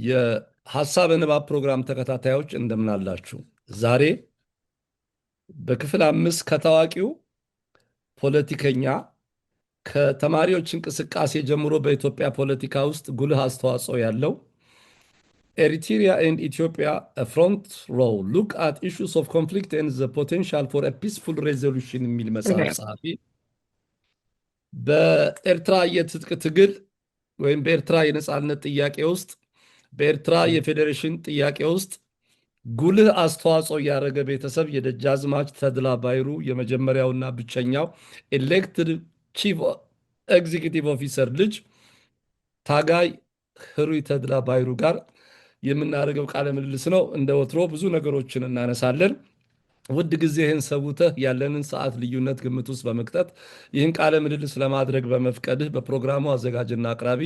የሐሳብ ንባብ ፕሮግራም ተከታታዮች እንደምን አላችሁ? ዛሬ በክፍል 5 ከታዋቂው ፖለቲከኛ ከተማሪዎች እንቅስቃሴ ጀምሮ በኢትዮጵያ ፖለቲካ ውስጥ ጉልህ አስተዋጽኦ ያለው ኤሪትሪያ ኤንድ ኢትዮጵያ ፍሮንት ሮው ሉክ አት ኢሹስ ኦፍ ኮንፍሊክት ኤንድ ዘ ፖቴንሻል ፎር ፒስፉል ሬዞሉሽን የሚል መጽሐፍ ጸሐፊ በኤርትራ የትጥቅ ትግል ወይም በኤርትራ የነጻነት ጥያቄ ውስጥ በኤርትራ የፌዴሬሽን ጥያቄ ውስጥ ጉልህ አስተዋጽኦ ያደረገ ቤተሰብ የደጃዝማች ተድላ ባይሩ የመጀመሪያውና ብቸኛው ኤሌክትድ ቺፍ ኤግዚኪቲቭ ኦፊሰር ልጅ ታጋይ ህሩይ ተድላ ባይሩ ጋር የምናደርገው ቃለ ምልልስ ነው። እንደ ወትሮ ብዙ ነገሮችን እናነሳለን። ውድ ጊዜህን ሰውተህ ያለንን ሰዓት ልዩነት ግምት ውስጥ በመክተት ይህን ቃለ ምልልስ ለማድረግ በመፍቀድህ በፕሮግራሙ አዘጋጅና አቅራቢ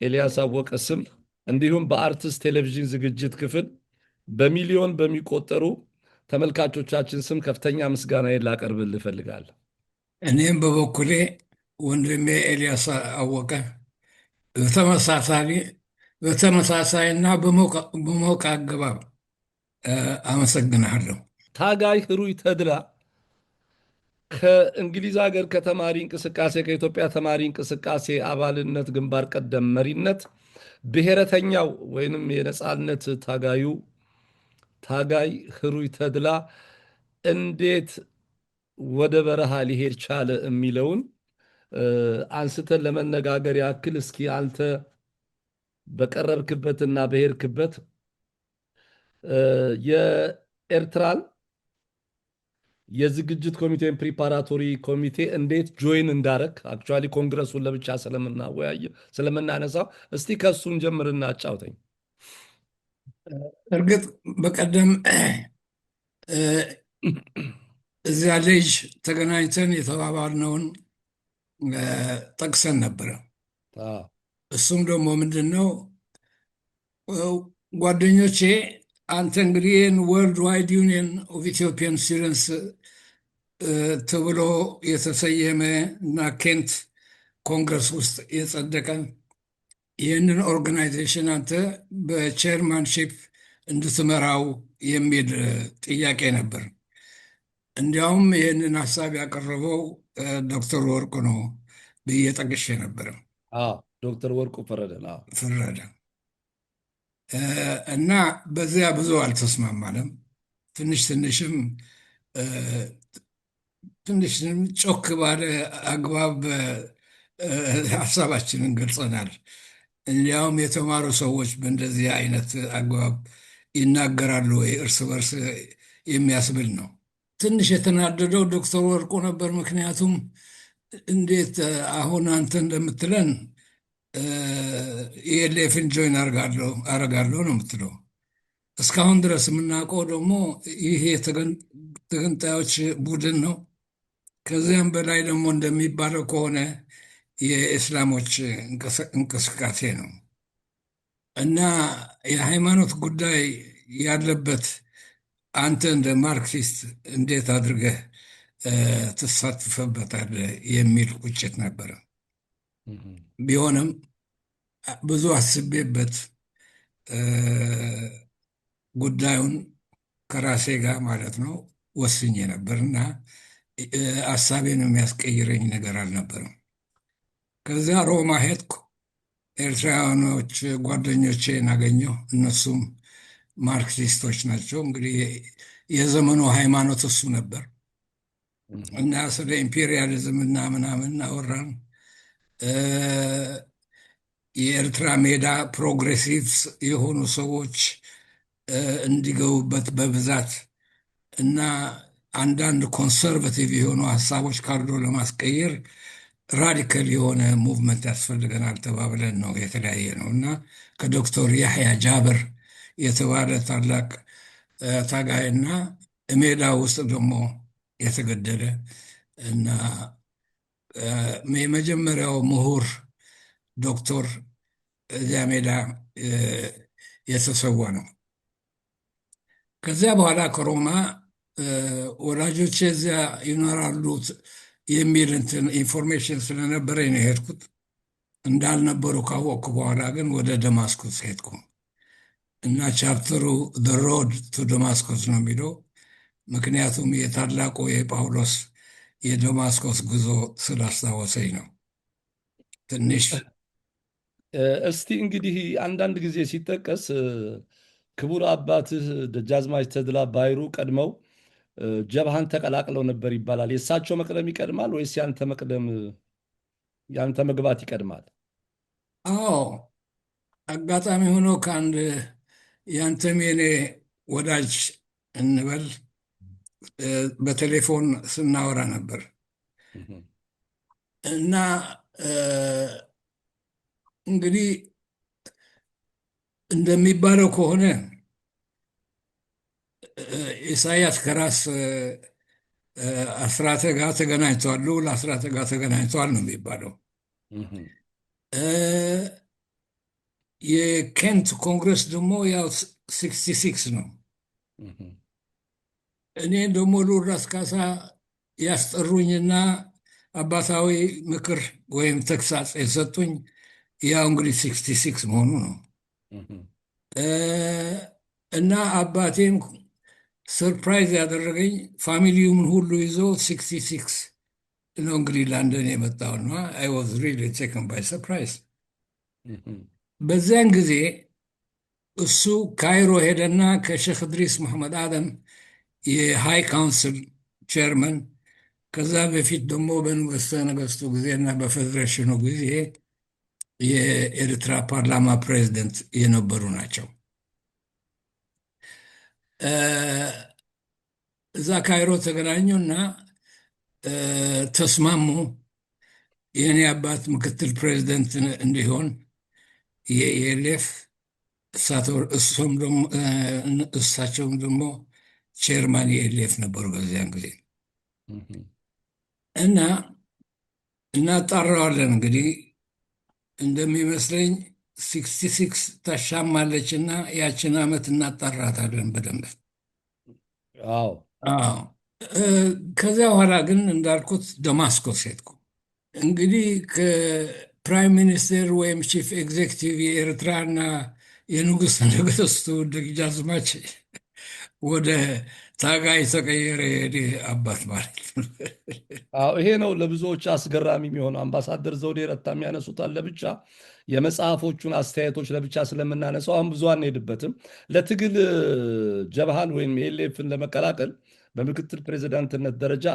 ኤልያስ አወቀ ስም እንዲሁም በአርትስ ቴሌቪዥን ዝግጅት ክፍል በሚሊዮን በሚቆጠሩ ተመልካቾቻችን ስም ከፍተኛ ምስጋናዬን ላቀርብልህ እፈልጋለሁ። እኔም በበኩሌ ወንድሜ ኤልያስ አወቀ በተመሳሳይና በሞቀ አገባብ አመሰግናለሁ። ታጋይ ህሩይ ተድላ ከእንግሊዝ ሀገር ከተማሪ እንቅስቃሴ ከኢትዮጵያ ተማሪ እንቅስቃሴ አባልነት ግንባር ቀደም መሪነት ብሔረተኛው ወይንም የነፃነት ታጋይ ህሩይ ተድላ እንዴት ወደ በረሃ ሊሄድ ቻለ የሚለውን አንስተን ለመነጋገር ያክል እስኪ አንተ በቀረብክበትና በሄድክበት የኤርትራን የዝግጅት ኮሚቴ ወይም ፕሪፓራቶሪ ኮሚቴ እንዴት ጆይን እንዳረክ አክቹዋሊ ኮንግረሱን ለብቻ ስለምናነሳው እስቲ ከሱን ጀምርና አጫውተኝ። እርግጥ በቀደም እዚያ ልጅ ተገናኝተን የተባባልነውን ጠቅሰን ነበረ። እሱም ደግሞ ምንድን ነው ጓደኞቼ አንተ እንግዲህ ወርልድ ዋይድ ዩኒየን ኦፍ ኢትዮጵያን ስቱደንትስ ተብሎ የተሰየመ እና ኬንት ኮንግረስ ውስጥ የጸደቀ ይህንን ኦርጋናይዜሽን አንተ በቼርማንሺፕ እንድትመራው የሚል ጥያቄ ነበር። እንዲያውም ይህንን ሀሳብ ያቀረበው ዶክተር ወርቁ ነው ብዬ ጠቅሼ ነበረ። ዶክተር ወርቁ ፈረደ እና በዚያ ብዙ አልተስማማንም። ትንሽም ጮክ ባለ አግባብ ሀሳባችንን ገልጸናል። እንዲያውም የተማሩ ሰዎች በእንደዚህ አይነት አግባብ ይናገራሉ ወይ እርስ በርስ የሚያስብል ነው። ትንሽ የተናደደው ዶክተር ወርቁ ነበር። ምክንያቱም እንዴት አሁን አንተ እንደምትለን የሌፍን ጆይን አረጋለሁ ነው የምትለው። እስካሁን ድረስ የምናውቀው ደግሞ ይሄ ተገንጣዮች ቡድን ነው። ከዚያም በላይ ደግሞ እንደሚባለው ከሆነ የእስላሞች እንቅስቃሴ ነው እና የሃይማኖት ጉዳይ ያለበት አንተ እንደ ማርክሲስት እንዴት አድርገህ ትሳትፈበታለህ የሚል ቁጭት ነበረ። ቢሆንም ብዙ አስቤበት ጉዳዩን ከራሴ ጋር ማለት ነው ወስኜ ነበር እና ሀሳቤን የሚያስቀይረኝ ነገር አልነበረም። ከዚያ ሮማ ሄድኩ። ኤርትራውያኖች ጓደኞቼን አገኘሁ። እነሱም ማርክሲስቶች ናቸው። እንግዲህ የዘመኑ ሃይማኖት እሱ ነበር እና ስለ ኢምፔሪያሊዝም እና ምናምን አወራን። የኤርትራ ሜዳ ፕሮግሬሲቭስ የሆኑ ሰዎች እንዲገቡበት በብዛት እና አንዳንድ ኮንሰርቫቲቭ የሆኑ ሀሳቦች ካሉ ለማስቀየር ራዲካል የሆነ ሙቭመንት ያስፈልገናል ተባብለን ነው የተለያየ ነው እና ከዶክተር ያህያ ጃበር የተባለ ታላቅ ታጋይና ሜዳ ውስጥ ደግሞ የተገደለ እና የመጀመሪያው ምሁር ዶክተር እዚያ ሜዳ የተሰዋ ነው። ከዚያ በኋላ ከሮማ ወላጆቼ እዚያ ይኖራሉ የሚል ኢንፎርሜሽን ስለነበረ ነው የሄድኩት። እንዳልነበሩ ካወቅኩ በኋላ ግን ወደ ደማስቆስ ሄድኩ። እና ቻፕተሩ ዘ ሮድ ቱ ደማስቆስ ነው የሚለው። ምክንያቱም የታላቁ የጳውሎስ የደማስቆስ ጉዞ ስላስታወሰኝ ነው። ትንሽ እስቲ እንግዲህ አንዳንድ ጊዜ ሲጠቀስ ክቡር አባትህ ደጃዝማች ተድላ ባይሩ ቀድመው ጀብሃን ተቀላቅለው ነበር ይባላል። የእሳቸው መቅደም ይቀድማል ወይስ ያንተ መግባት ይቀድማል? አዎ አጋጣሚ ሆኖ ከአንድ ያንተም የኔ ወዳጅ እንበል በቴሌፎን ስናወራ ነበር እና እንግዲህ እንደሚባለው ከሆነ ኢሳያስ ከራስ አስራተ ጋር ተገናኝተዋል፣ ልዑል አስራተ ጋር ተገናኝተዋል ነው የሚባለው። የኬንት ኮንግረስ ደግሞ ያው 66 ነው። እኔ ደግሞ ልዑል ራስ ካሳ ያስጠሩኝና አባታዊ ምክር ወይም ተግሳጽ የሰጡኝ ያው እንግዲህ 66 መሆኑ ነው። እና አባቴም ሰርፕራይዝ ያደረገኝ ፋሚሊውን ሁሉ ይዞ 66 ነው እንግዲህ ለንደን የመጣው እና አይ ዋዝ ሪሊ ቴክን ባይ ሰርፕራይዝ። በዚያን ጊዜ እሱ ካይሮ ሄደና ከሼክ እድሪስ መሐመድ አደም የሃይ ካውንስል ቼርመን፣ ከዛ በፊት ደግሞ በንጉሠ ነገሥቱ ጊዜና በፌዴሬሽኑ ጊዜ የኤርትራ ፓርላማ ፕሬዚደንት የነበሩ ናቸው። እዛ ካይሮ ተገናኙና ተስማሙ። የእኔ አባት ምክትል ፕሬዚደንት እንዲሆን የኢኤልኤፍ፣ እሳቸውም ደግሞ ቼርማን የኢኤልኤፍ ነበሩ በዚያን ጊዜ እና እናጣራዋለን እንግዲህ እንደሚመስለኝ 66 ታሻማለች እና ያችን ዓመት እናጣራታለን በደንብ። አዎ ከዚያ በኋላ ግን እንዳልኩት ደማስቆስ ሄድኩ። እንግዲህ ከፕራይም ሚኒስቴር ወይም ቺፍ ኤግዜክቲቭ የኤርትራና የንጉሥ ነገሥቱ ደጃዝማች ወደ ታጋይ ተቀየረ የኔ አባት ማለት ነው። አዎ ይሄ ነው ለብዙዎች አስገራሚ የሚሆነው። አምባሳደር ዘውዴ ረታ የሚያነሱታል ለብቻ፣ የመጽሐፎቹን አስተያየቶች ለብቻ ስለምናነሳው አሁን ብዙ አንሄድበትም። ለትግል ጀብሃን ወይም ኤልኤፍን ለመቀላቀል በምክትል ፕሬዚዳንትነት ደረጃ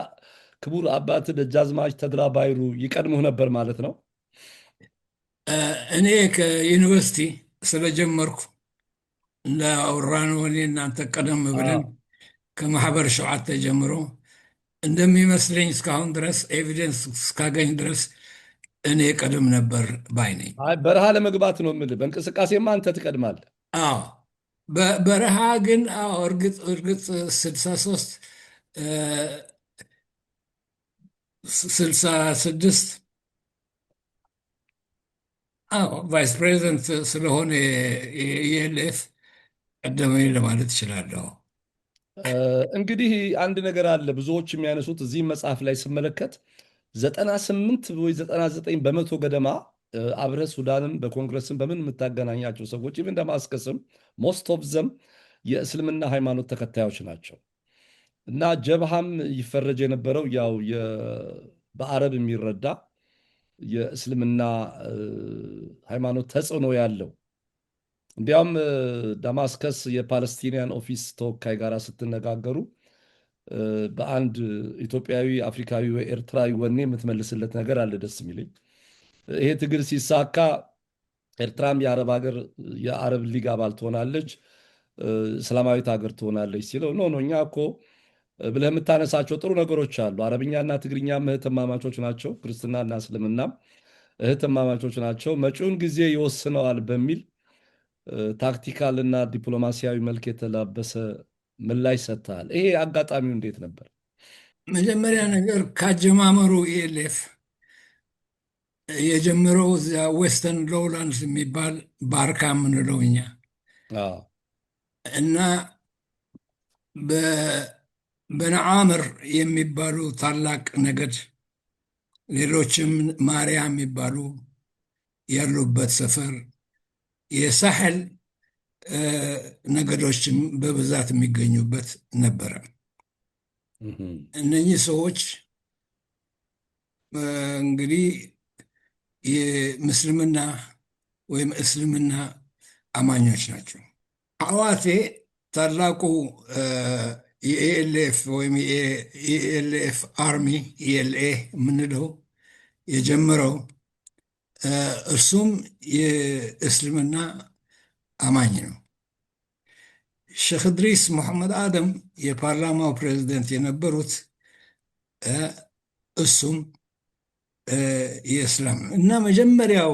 ክቡር አባት ደጃዝማች ተድላ ባይሩ ይቀድሙህ ነበር ማለት ነው? እኔ ከዩኒቨርሲቲ ስለጀመርኩ እንዳወራነው እኔ እናንተ ቀደም ብለን ከማህበር ሸውዓተ ጀምሮ እንደሚመስለኝ እስካሁን ድረስ ኤቪደንስ እስካገኝ ድረስ እኔ ቀደም ነበር ባይ ነኝ። በረሃ ለመግባት ነው የምልህ። በእንቅስቃሴማ አንተ ትቀድማለህ። አዎ በረሃ ግን እርግጥ 63 66 ቫይስ ፕሬዚደንት ስለሆነ የኢኤልኤፍ ቀደመኝ ለማለት እችላለሁ። እንግዲህ አንድ ነገር አለ ብዙዎች የሚያነሱት እዚህም መጽሐፍ ላይ ስመለከት 98 ወይ 99 በመቶ ገደማ አብረህ ሱዳንም በኮንግረስም በምን የምታገናኛቸው ሰዎች ኢቭን ደማስቀስም ሞስት ኦፍ ዘም የእስልምና ሃይማኖት ተከታዮች ናቸው። እና ጀብሃም ይፈረጅ የነበረው ያው በአረብ የሚረዳ የእስልምና ሃይማኖት ተጽዕኖ ያለው። እንዲያውም ዳማስከስ የፓለስቲንያን ኦፊስ ተወካይ ጋር ስትነጋገሩ በአንድ ኢትዮጵያዊ፣ አፍሪካዊ ወይ ኤርትራዊ ወኔ የምትመልስለት ነገር አለ ደስ የሚለኝ። ይሄ ትግል ሲሳካ ኤርትራም የአረብ ሀገር የአረብ ሊግ አባል ትሆናለች፣ እስላማዊት ሀገር ትሆናለች ሲለው ኖ ኖ እኛ እኮ ብለህ የምታነሳቸው ጥሩ ነገሮች አሉ። አረብኛና ትግርኛም እህትማማቾች ናቸው፣ ክርስትናና እስልምናም እህትማማቾች ናቸው፣ መጪውን ጊዜ ይወስነዋል በሚል ታክቲካል እና ዲፕሎማሲያዊ መልክ የተላበሰ ምላሽ ሰጥተሃል። ይሄ አጋጣሚው እንዴት ነበር? መጀመሪያ ነገር ካጀማመሩ ኢኤልኤፍ የጀመረው እዚያ ዌስተርን ሎውላንድስ የሚባል ባርካ የምንለው እኛ እና በነዓምር የሚባሉ ታላቅ ነገድ፣ ሌሎችም ማርያ የሚባሉ ያሉበት ሰፈር፣ የሳሕል እ፣ ነገዶችም በብዛት የሚገኙበት ነበረ። እህም፣ እነኚህ ሰዎች እ፣ እንግዲህ የምስልምና ወይም እስልምና አማኞች ናቸው። አዋቴ ታላቁ የኤኤልኤፍ ወይም የኤኤልኤፍ አርሚ ኢኤልኤ የምንለው የጀመረው እርሱም የእስልምና አማኝ ነው። ሼክ እድሪስ መሐመድ አደም የፓርላማው ፕሬዚደንት የነበሩት እ፣ እሱም የእስላም ነው እና መጀመሪያው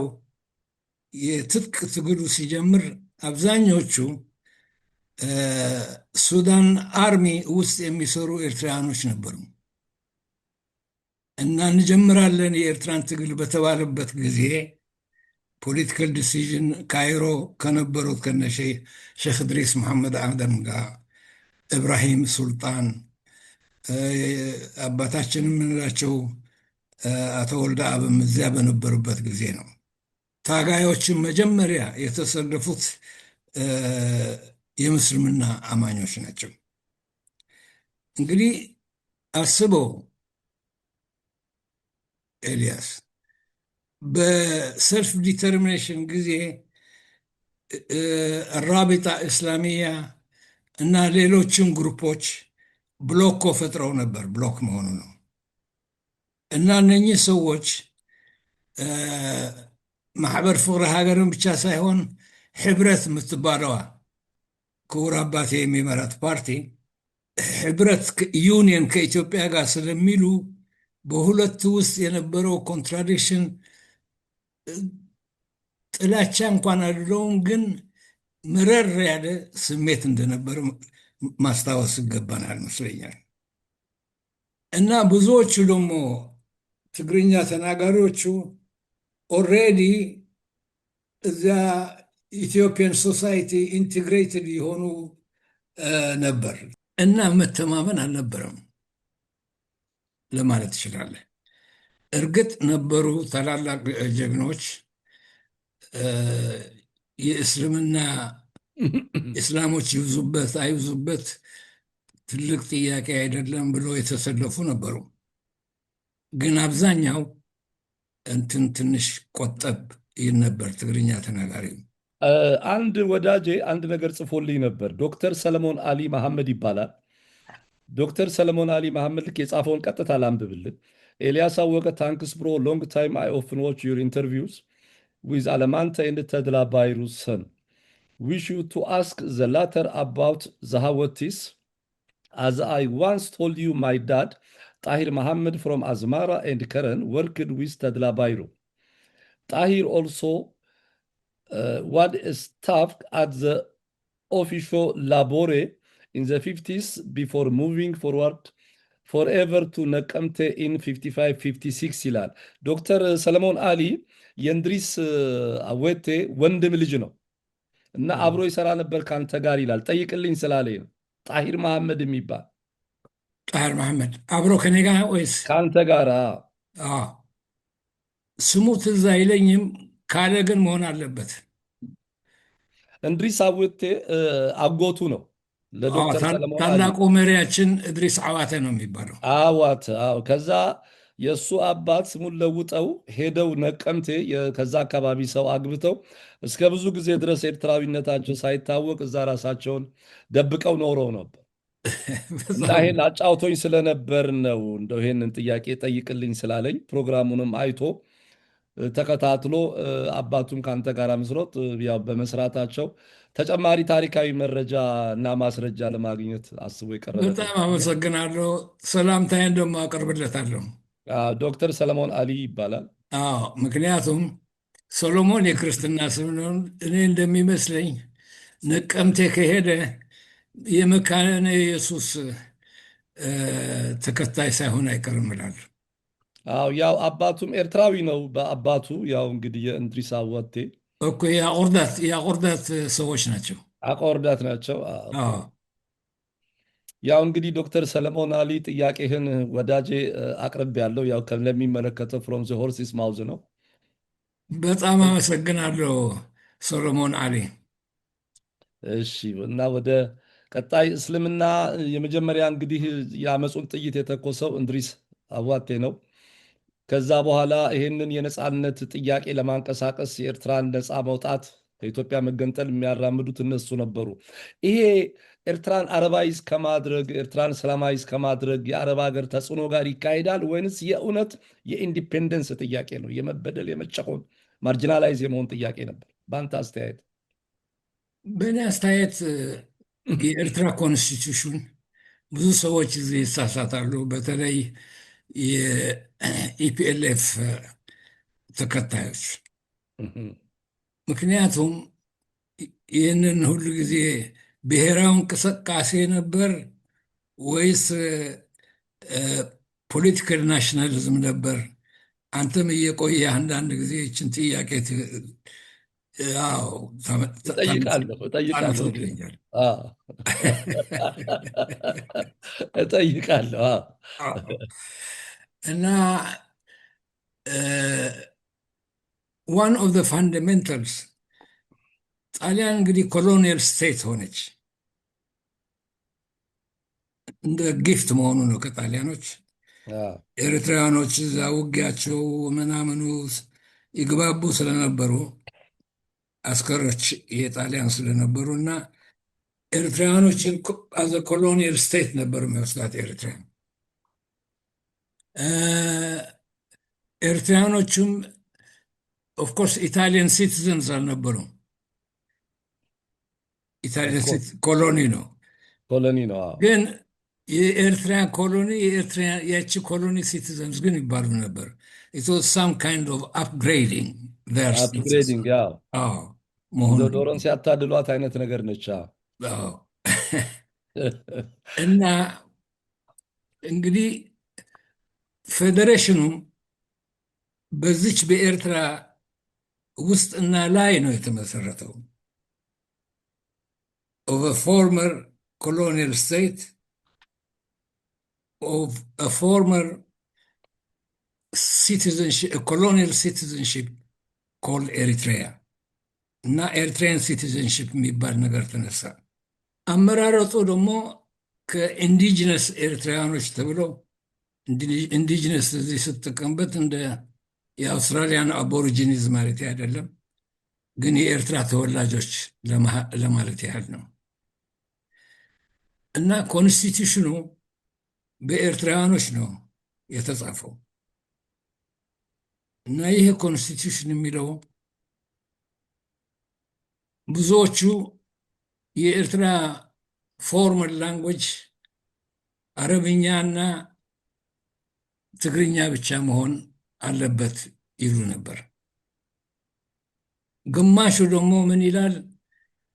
የትጥቅ ትግሉ ሲጀምር አብዛኞቹ እ፣ ሱዳን አርሚ ውስጥ የሚሰሩ ኤርትራውያኖች ነበሩ እና እንጀምራለን የኤርትራን ትግል በተባለበት ጊዜ ፖለቲካል ዲሲዥን ካይሮ ከነበሩት ከነ ሼክ እድሪስ መሐመድ አደም ጋር እብራሂም ሱልጣን አባታችን የምንላቸው አቶ ወልደ አብም እዚያ በነበሩበት ጊዜ ነው። ታጋዮችን መጀመሪያ የተሰለፉት እ፣ የምስልምና አማኞች ናቸው። እንግዲህ አስበው ኤልያስ በሰልፍ ዲተርሚኔሽን ጊዜ ራቢጣ እስላሚያ እና ሌሎችም ግሩፖች ብሎኮ ፈጥረው ነበር። ብሎክ መሆኑ ነው። እና እነኚህ ሰዎች እ፣ ማሕበር ፍቅሪ ሀገርን ብቻ ሳይሆን ሕብረት የምትባለዋ ክቡር አባቴ የሚመራት ፓርቲ ሕብረት ዩኒየን ከኢትዮጵያ ጋር ስለሚሉ በሁለቱ ውስጥ የነበረው ኮንትራዲክሽን ጥላቻ እንኳን አይደለውም፣ ግን ምረር ያለ ስሜት እንደነበረ ማስታወስ ይገባናል ይመስለኛል። እና ብዙዎቹ ደግሞ ትግርኛ ተናጋሪዎቹ ኦልሬዲ እዚያ ኢትዮጵያን ሶሳይቲ ኢንቴግሬትድ የሆኑ ነበር እና መተማመን አልነበረም ለማለት ትችላለህ። እርግጥ ነበሩ ታላላቅ ጀግኖች እ፣ የእስልምና እስላሞች ይብዙበት አይብዙበት ትልቅ ጥያቄ አይደለም ብሎ የተሰለፉ ነበሩ። ግን አብዛኛው እንትን ትንሽ ቆጠብ ይል ነበር ትግርኛ ተናጋሪ። አንድ ወዳጄ አንድ ነገር ጽፎልኝ ነበር። ዶክተር ሰለሞን አሊ መሐመድ ይባላል። ዶክተር ሰለሞን አሊ መሐመድ ልክ የጻፈውን ቀጥታ ላንብብልን። ኤልያስ አወቀ ታንክስ ብሮ ሎንግ ታይም አይ ኦፍን ዋች ዩር ኢንተርቪውስ ዊዝ አለማንተ ኤንድ ተድላ ባይሩስ ሰን ዊሽ ዩ ቱ አስክ ዘ ላተር አባውት ዘሃወቲስ as I once told you my dad Tahir Muhammad from Azmara and Karen worked with Tadla Bayro. Tahir also was staff at the official labore in the 50s before moving forward forever to Nakamte in 55-56 ይላል። ዶክተር ሰለሞን አሊ የእንድሪስ አወቴ ወንድም ልጅ ነው እና አብሮ ይሰራ ነበር ከአንተ ጋር ይላል። ጠይቅልኝ ስላለኝ ነው። ጣሂር መሐመድ የሚባል ጣሂር መሐመድ አብሮ ከኔ ጋር ወይስ ከአንተ ጋር? አዎ፣ ስሙ ትዝ አይለኝም ካለ ግን መሆን አለበት። እንድሪስ አወቴ አጎቱ ነው ለዶክተር ሰለሞን አሊ። ታላቁ መሪያችን እድሪስ አዋተ ነው የሚባለው። አዋት አዎ። ከዛ የእሱ አባት ስሙን ለውጠው ሄደው ነቀምቴ ከዛ አካባቢ ሰው አግብተው እስከ ብዙ ጊዜ ድረስ ኤርትራዊነታቸው ሳይታወቅ እዛ ራሳቸውን ደብቀው ኖረው ነበር። እና ይሄን አጫውቶኝ ስለነበር ነው እንደው ይሄንን ጥያቄ ጠይቅልኝ ስላለኝ ፕሮግራሙንም አይቶ ተከታትሎ አባቱም ከአንተ ጋር መስሎት ያው በመስራታቸው ተጨማሪ ታሪካዊ መረጃ እና ማስረጃ ለማግኘት አስቦ የቀረበ። በጣም አመሰግናለሁ። ሰላምታዬን ደግሞ አቀርብለታለሁ። ዶክተር ሰለሞን አሊ ይባላል። አዎ፣ ምክንያቱም ሰሎሞን የክርስትና ስም ነው። እኔ እንደሚመስለኝ ነቀምቴ ከሄደ የመካነ ኢየሱስ ተከታይ ሳይሆን አይቀርም እላለሁ። አዎ ያው አባቱም ኤርትራዊ ነው። በአባቱ ያው እንግዲህ የእንድሪስ አወቴ እኮ የአቆርዳት ሰዎች ናቸው። አቆርዳት ናቸው። አዎ፣ ያው እንግዲህ ዶክተር ሰለሞን አሊ ጥያቄህን ወዳጄ አቅርብ ያለው ያው ለሚመለከተው ፍሮም ዘ ሆርስስ ማውዝ ነው። በጣም አመሰግናለሁ ሰሎሞን አሊ። እሺ እና ወደ ቀጣይ እስልምና የመጀመሪያ እንግዲህ የአመፁን ጥይት የተኮሰው እንድሪስ አዋቴ ነው። ከዛ በኋላ ይህንን የነፃነት ጥያቄ ለማንቀሳቀስ የኤርትራን ነፃ መውጣት ከኢትዮጵያ መገንጠል የሚያራምዱት እነሱ ነበሩ። ይሄ ኤርትራን አረባይዝ ከማድረግ ኤርትራን ሰላማዊዝ ከማድረግ የአረብ ሀገር ተጽዕኖ ጋር ይካሄዳል ወይንስ የእውነት የኢንዲፔንደንስ ጥያቄ ነው? የመበደል የመጨቆን ማርጂናላይዝ የመሆን ጥያቄ ነበር በአንተ አስተያየት? በእኔ አስተያየት የኤርትራ ኮንስቲቱሽን ብዙ ሰዎች እዚህ ይሳሳታሉ። በተለይ የኢፒኤልኤፍ ተከታዮች። ምክንያቱም ይህንን ሁሉ ጊዜ ብሔራዊ እንቅስቃሴ ነበር ወይስ ፖለቲካል ናሽናሊዝም ነበር? አንተም እየቆየ አንዳንድ ጊዜ ይችን ጥያቄ እጠይቃለሁ እንግዲህ ታነሳለኛል። እጠይቃለሁ። እና ዋን ኦፍ ዘ ፋንዳሜንታልስ ጣሊያን እንግዲህ ኮሎኒያል ስቴት ሆነች። እንደ ጊፍት መሆኑ ነው ከጣሊያኖች። ኤርትራውያኖች እዛ ውጊያቸው ምናምኑ ይግባቡ ስለነበሩ አስከሮች የጣሊያን ስለነበሩ እና ኤርትራውያኖችን አዘ ኮሎኒያል ስቴት ነበር የሚወስዳት ኤርትራ። ኤርትራውያኖቹም ኦፍኮርስ ኢታሊያን ሲቲዘንስ አልነበሩም። ኢታሊያን ኮሎኒ ነው ኮሎኒ ነው። ግን የኤርትራ ኮሎኒ ያቺ ኮሎኒ ሲቲዘንስ ግን ይባሉ ነበር። ኢት ዋዝ ሳም ካይንድ ኦፍ አፕግሬዲንግ አፕግሬዲንግ መሆኑ ዶሮን ሲያታድሏት አይነት ነገር ነች። እና እንግዲህ ፌዴሬሽኑ በዚች በኤርትራ ውስጥና ላይ ነው የተመሰረተው። ኦፍ አ ፎርመር ኮሎኒያል ስቴት ኦፍ አ ፎርመር ሲቲዘንሺፕ ኮሎኒያል ሲቲዘንሺፕ ኮልድ ኤሪትሪያ እና ኤርትሪያን ሲቲዘንሺፕ የሚባል ነገር ተነሳ። አመራረጡ ደግሞ ከኢንዲጂነስ ኤርትራውያኖች ተብለው ኢንዲጂነስ እዚህ ስትጠቀምበት እንደ የአውስትራሊያን አቦሪጂኒዝ ማለት አይደለም፣ ግን የኤርትራ ተወላጆች ለማለት ያህል ነው። እና ኮንስቲቱሽኑ በኤርትራውያኖች ነው የተጻፈው። እና ይህ ኮንስቲቱሽን የሚለው ብዙዎቹ የኤርትራ ፎርማል ላንጉጅ አረብኛና ትግርኛ ብቻ መሆን አለበት ይሉ ነበር። ግማሹ ደግሞ ምን ይላል?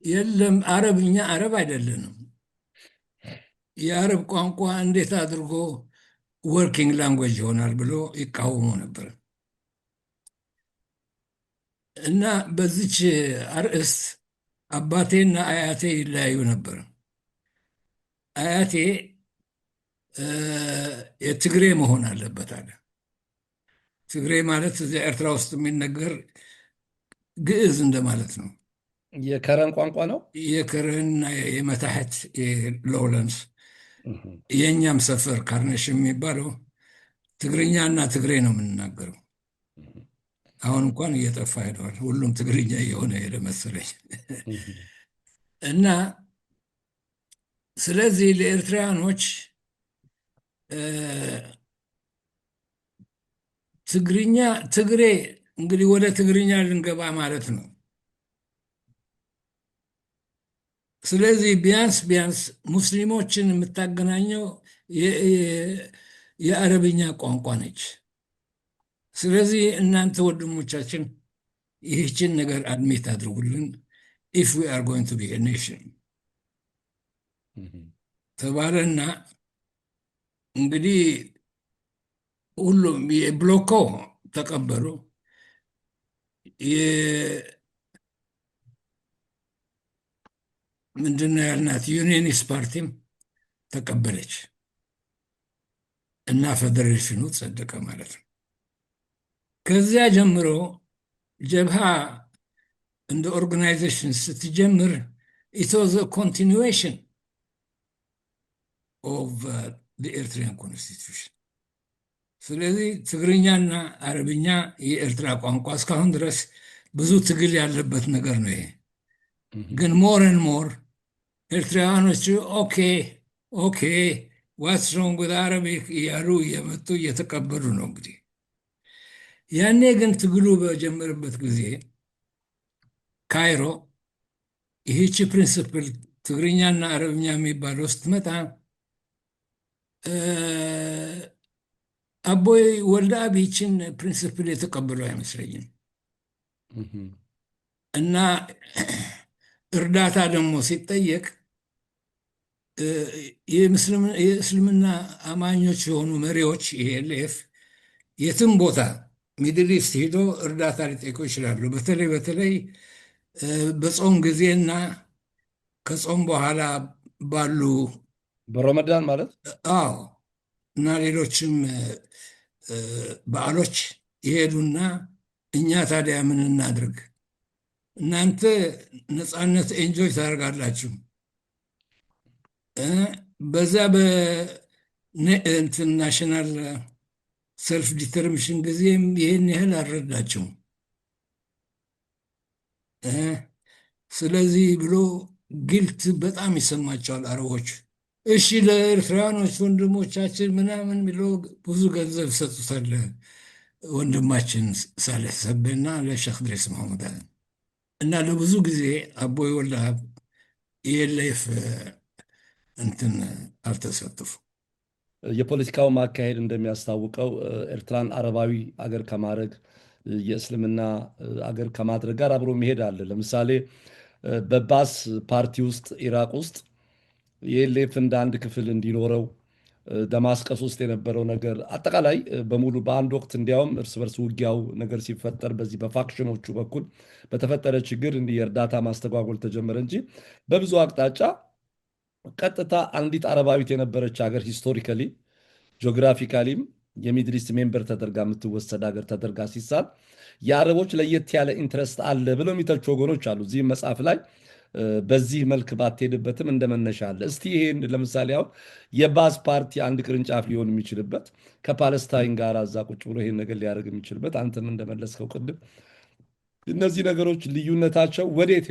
የለም አረብኛ አረብ አይደለንም፣ የአረብ ቋንቋ እንዴት አድርጎ ወርኪንግ ላንጉጅ ይሆናል ብሎ ይቃወሙ ነበር። እና በዚች አርእስት አባቴና አያቴ ይለያዩ ነበር። አያቴ የትግሬ መሆን አለበት አለ። ትግሬ ማለት እዚያ ኤርትራ ውስጥ የሚነገር ግዕዝ እንደማለት ነው። የከረን ቋንቋ ነው። የከረንና የመታሕት ሎውለንስ፣ የእኛም ሰፈር ካርነሽ የሚባለው ትግርኛና ትግሬ ነው የምንናገረው። አሁን እንኳን እየጠፋ ሄደዋል። ሁሉም ትግርኛ እየሆነ ሄደ መሰለኝ። እና ስለዚህ ለኤርትራውያኖች ትግሬ እንግዲህ ወደ ትግርኛ ልንገባ ማለት ነው። ስለዚህ ቢያንስ ሙስሊሞችን የምታገናኘው የአረብኛ ቋንቋ ነች። ስለዚህ እናንተ ወንድሞቻችን ይህችን ነገር አድሜት አድርጉልን ኢፍ ዊ አር ጎይንግ ቱ ቢ ኤ ኔሽን ተባለና እንግዲህ ሁሉም የብሎኮ ተቀበሉ። ምንድነው ያልናት ዩኒየኒስት ፓርቲም ተቀበለች እና ፌዴሬሽኑ ጸደቀ ማለት ነው። ከዚያ ጀምሮ ጀብሃ እንደ ኦርጋናይዜሽን ስትጀምር ኢት ዋዝ ኮንቲኒዌሽን ኦፍ ኤርትራን ኮንስቲቱሽን። ስለዚህ ትግርኛና አረብኛ የኤርትራ ቋንቋ እስካሁን ድረስ ብዙ ትግል ያለበት ነገር ነው። ይሄ ግን ሞርን ሞር ኤርትራውያኖቹ ኦኬ ኦኬ ዋትስ ሮንግ ዊዝ አረቢክ እያሉ እየመጡ እየተቀበሉ ነው። እንግዲህ ያኔ ግን ትግሉ በጀመረበት ጊዜ ካይሮ ይህቺ ፕሪንስፕል ትግርኛና አረብኛ የሚባለው ስትመጣ አቦይ ወልደአብ ይህችን ፕሪንስፕል የተቀበለው አይመስለኝም። እና እርዳታ ደግሞ ሲጠየቅ የእስልምና አማኞች የሆኑ መሪዎች ኤልኤፍ የትም ቦታ ሚድል ኢስት ሄዶ እርዳታ ሊጠይቁ ይችላሉ። በተለይ በተለይ በጾም ጊዜና ከጾም በኋላ ባሉ በረመዳን ማለት አዎ፣ እና ሌሎችም በዓሎች ይሄዱና እኛ ታዲያ ምን እናድርግ? እናንተ ነፃነት ኤንጆይ ታደርጋላችሁ፣ በዛ ናሽናል ሰልፍ ዲተርሚሽን ጊዜም ይህን ያህል አልረዳቸውም። ስለዚህ ብሎ ጊልት በጣም ይሰማቸዋል አረቦች። እሺ ለኤርትራውያኖች ወንድሞቻችን ምናምን ብሎ ብዙ ገንዘብ ይሰጡታል። ወንድማችን ሳሌሕ ሰቤና ለሼክ ድሬስ መሐመድ እና ለብዙ ጊዜ አቦይ ወልደአብ የኤልኤፍ እንትን አልተሳተፉ። የፖለቲካው ማካሄድ እንደሚያስታውቀው ኤርትራን አረባዊ አገር ከማድረግ የእስልምና አገር ከማድረግ ጋር አብሮ መሄድ አለ። ለምሳሌ በባስ ፓርቲ ውስጥ ኢራቅ ውስጥ የኤልኤፍ እንደ አንድ ክፍል እንዲኖረው ደማስቀስ ውስጥ የነበረው ነገር አጠቃላይ በሙሉ በአንድ ወቅት እንዲያውም እርስ በርስ ውጊያው ነገር ሲፈጠር በዚህ በፋክሽኖቹ በኩል በተፈጠረ ችግር እንዲህ የእርዳታ ማስተጓጎል ተጀመረ እንጂ በብዙ አቅጣጫ ቀጥታ አንዲት አረባዊት የነበረች ሀገር ሂስቶሪካሊ ጂኦግራፊካሊም የሚድል ኢስት ሜምበር ተደርጋ የምትወሰድ ሀገር ተደርጋ ሲሳል የአረቦች ለየት ያለ ኢንትረስት አለ ብለው የሚተቹ ወገኖች አሉ። እዚህም መጽሐፍ ላይ በዚህ መልክ ባትሄድበትም እንደመነሻ አለ። እስቲ ይሄን ለምሳሌ አሁን የባዝ ፓርቲ አንድ ቅርንጫፍ ሊሆን የሚችልበት ከፓለስታይን ጋር እዛ ቁጭ ብሎ ይሄን ነገር ሊያደርግ የሚችልበት አንተም እንደመለስከው ቅድም እነዚህ ነገሮች ልዩነታቸው ወዴት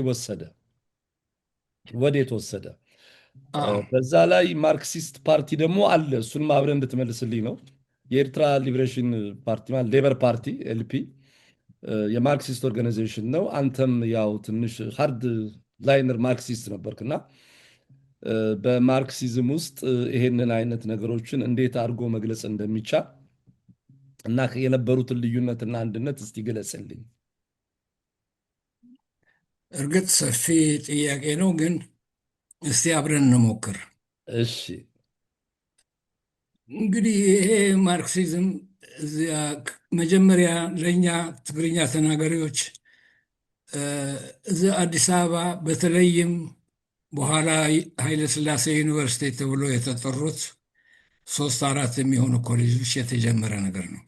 ወሰደ? በዛ ላይ ማርክሲስት ፓርቲ ደግሞ አለ። እሱንም አብረን እንድትመልስልኝ ነው። የኤርትራ ሊበሬሽን ፓርቲ ማለት ሌበር ፓርቲ ኤልፒ የማርክሲስት ኦርጋናይዜሽን ነው። አንተም ያው ትንሽ ሃርድ ላይነር ማርክሲስት ነበርክና በማርክሲዝም ውስጥ ይሄንን አይነት ነገሮችን እንዴት አድርጎ መግለጽ እንደሚቻል እና የነበሩትን ልዩነትና አንድነት እስቲ ገለጽልኝ። እርግጥ ሰፊ ጥያቄ ነው፣ ግን እስቲ አብረን እንሞክር። እሺ፣ እንግዲህ ይሄ ማርክሲዝም እዚያ መጀመሪያ ለእኛ ትግርኛ ተናጋሪዎች እዚያ አዲስ አበባ በተለይም በኋላ ኃይለ ሥላሴ ዩኒቨርሲቲ ተብሎ የተጠሩት 3-4 የሚሆኑ ኮሌጆች የተጀመረ ነገር ነው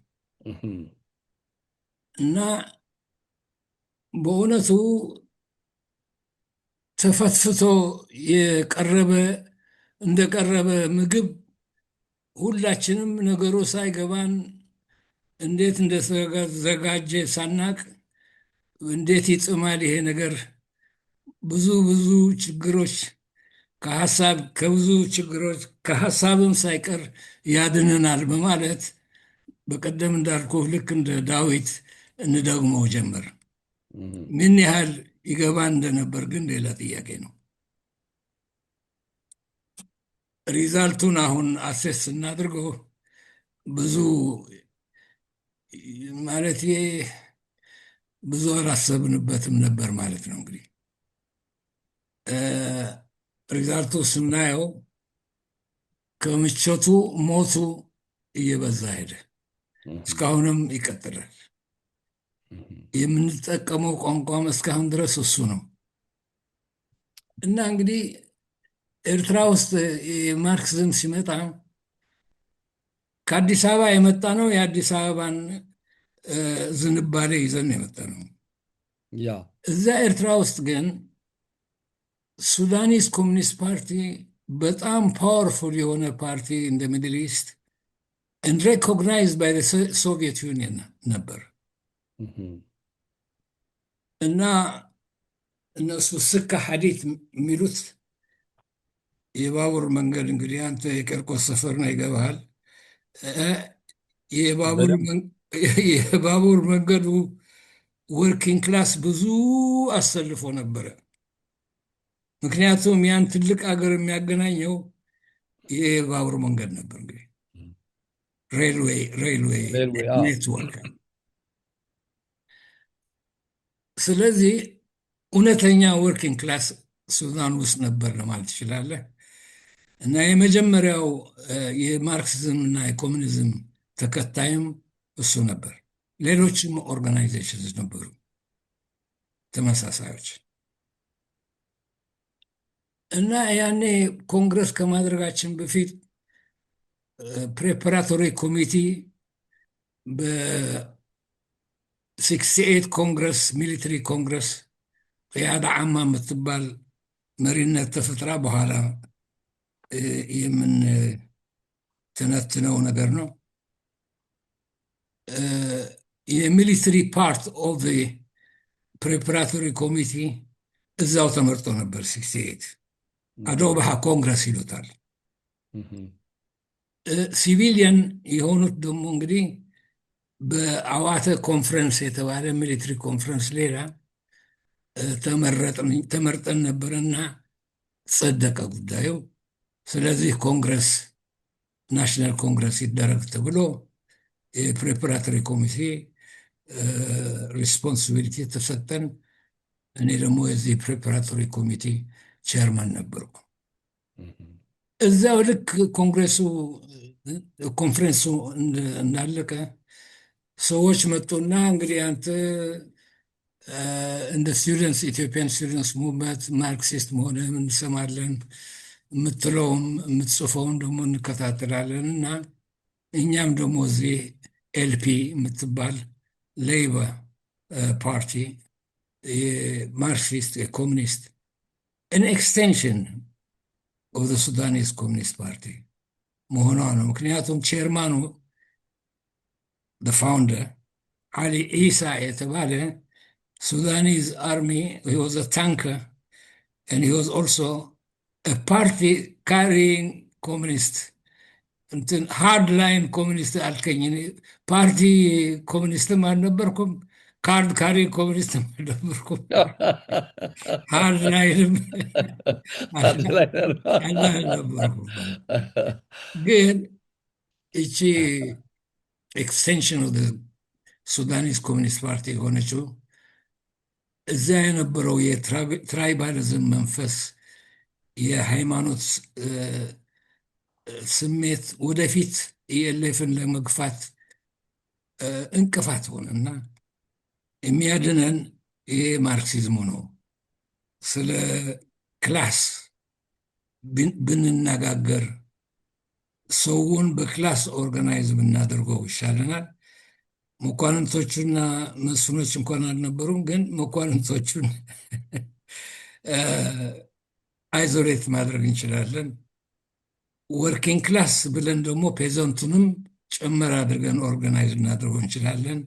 እና በእውነቱ ተፈትፍቶ እንደቀረበ ምግብ ሁላችንም ነገሩ ሳይገባን እንዴት እንደተዘጋጀ ሳናቅ እንዴት ይጥማል ይሄ ነገር፣ ብዙ ችግሮች ከብዙ ችግሮች ከሀሳብም ሳይቀር ያድነናል በማለት በቀደም እንዳልኩ ልክ እንደ ዳዊት እንደግመው ጀመር። ምን ያህል ይገባ እንደነበር ግን ሌላ ጥያቄ ነው። ሪዛልቱን አሁን አሴስ ስናድርገው ብዙ ማለት ብዙ አላሰብንበትም ነበር ማለት ነው። እንግዲህ ሪዛልቱ ስናየው ከምቾቱ ሞቱ እየበዛ ሄደ። እስካሁንም ይቀጥላል። የምንጠቀመው ቋንቋም እስካሁን ድረስ እሱ ነው እና እንግዲህ ኤርትራ ውስጥ ማርክሲዝም ሲመጣ ከአዲስ አበባ የመጣ ነው። የአዲስ አበባን ዝንባሌ ይዘን የመጣ ነው። እዛ ኤርትራ ውስጥ ግን ሱዳኒስ ኮሚኒስት ፓርቲ በጣም ፓወርፉል የሆነ ፓርቲ እንደ ሚድል ኢስት ሪኮግናይዝድ ባይ ሶቪየት ዩኒየን ነበር እና እነሱ ስካ ሐዲት የሚሉት የባቡር መንገድ እንግዲህ አንተ የቂርቆስ ሰፈር ነው ይገባሃል። በደንብ የባቡር መንገዱ ወርኪንግ ክላስ ብዙ አሰልፎ ነበረ። ምክንያቱም ያን ትልቅ አገር የሚያገናኘው የባቡር መንገድ ነበር እንግዲህ ሬልዌይ ሬልዌይ ኔትወርክ። ስለዚህ እውነተኛ ወርኪንግ ክላስ ሱዳን ውስጥ ነበር ለማለት ትችላለህ። እና የመጀመሪያው የማርክሲዝም እና የኮሚኒዝም ተከታይም እሱ ነበር። ሌሎችም ኦርጋናይዜሽንስ ነበሩ ተመሳሳዮች። እና ያኔ ኮንግረስ ከማድረጋችን በፊት ፕሬፓራቶሪ ኮሚቲ በ68 ኮንግረስ ሚሊተሪ ኮንግረስ ቅያዳ ዓማ የምትባል መሪነት ተፈጥራ በኋላ የምንተነትነው ነገር ነው። የሚሊተሪ ፓርት ኦፍ ፕሬፓራቶሪ ኮሚቲ እዛው ተመርጦ ነበር 68 አዶባሃ ኮንግረስ ይሉታል። ሲቪሊያን የሆኑት ደግሞ እንግዲህ በአዋተ ኮንፈረንስ የተባለ ሚሊተሪ ኮንፈረንስ ሌላ ተመርጠን ነበርና ጸደቀ ጉዳዩ። ስለዚህ ኮንግረስ ናሽናል ኮንግረስ ይደረግ ተብሎ የፕሬፓራቶሪ ኮሚቴ ሪስፖንሲቢሊቲ ተሰጠን። እኔ ደግሞ የዚህ ፕሬፓራቶሪ ኮሚቴ ቼርማን ነበርኩ። እዛው ልክ ኮንፈረንሱ እንዳለቀ ሰዎች መጡና እንግዲህ አንተ እንደ ስቱደንትስ ኢትዮጵያን ስቱደንትስ ሙቭመንት ማርክሲስት መሆንህን እንሰማለን፣ የምትለውም የምትጽፈውን ደግሞ እንከታተላለን እና እኛም ደግሞ እዚህ ኤልፒ የምትባል ሌይበር ፓርቲ የማርክሲስት የኮሚኒስት ኤክስቴንሽን ኦፍ ሱዳኒስ ኮሚኒስት ፓርቲ መሆኗ ነው። ምክንያቱም ቼርማኑ ፋውንደር አሊ ኢሳ የተባለ ሱዳኒዝ አርሚ he was a tanker and he was also a party carrying communist እንትን ሃርድ ላይን ኮሚኒስት አልከኝ። ፓርቲ ኮሚኒስትም አልነበርኩም፣ ካርድ ካሪ ኮሚኒስትም አልነበርኩም። ሃርድ ላይንም አልነበርኩም። ግን እቺ ኤክስቴንሽን ኦፍ ሱዳኒስ ኮሚኒስት ፓርቲ የሆነችው እዚያ የነበረው የትራይባሊዝም መንፈስ የሃይማኖት ስሜት ወደፊት የሌፍን ለመግፋት እንቅፋት ሆነና የሚያድነን ይሄ ማርክሲዝሙ ነው። ስለ ክላስ ብንነጋገር ሰውን በክላስ ኦርጋናይዝ ብናደርገው ይሻለናል። መኳንንቶቹና መስኖች እንኳን አልነበሩም፣ ግን መኳንንቶቹን አይዞሌት ማድረግ እንችላለን። ወርኪንግ ክላስ ብለን ደግሞ ፔዘንቱንም ጨመር አድርገን ኦርጋናይዝ እናደርገው እንችላለን።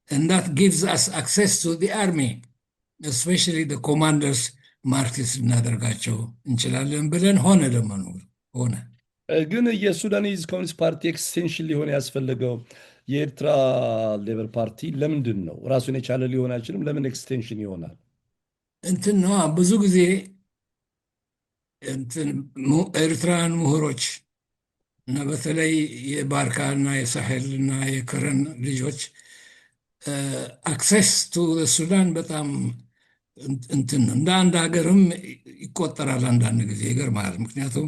and that gives us access to the army, especially the commanders ማርክሲስት እናደርጋቸው እንችላለን ብለን ሆነ ለመኖር ሆነ። ግን የሱዳኒዝ ኮሚኒስት ፓርቲ ኤክስቴንሽን ሊሆን ያስፈለገው የኤርትራ ሌበር ፓርቲ ለምንድን ነው? ራሱን የቻለ ሊሆን አይችልም? ለምን ኤክስቴንሽን ይሆናል? እንትን ነው ብዙ ጊዜ ኤርትራውያን ምሁሮች እና በተለይ የባርካና የሳሄልና የከረን ልጆች አክሴስ ቱ ሱዳን በጣም እንትን እንደ አንድ ሀገርም ይቆጠራል። አንዳንድ ጊዜ ይገርማል። ምክንያቱም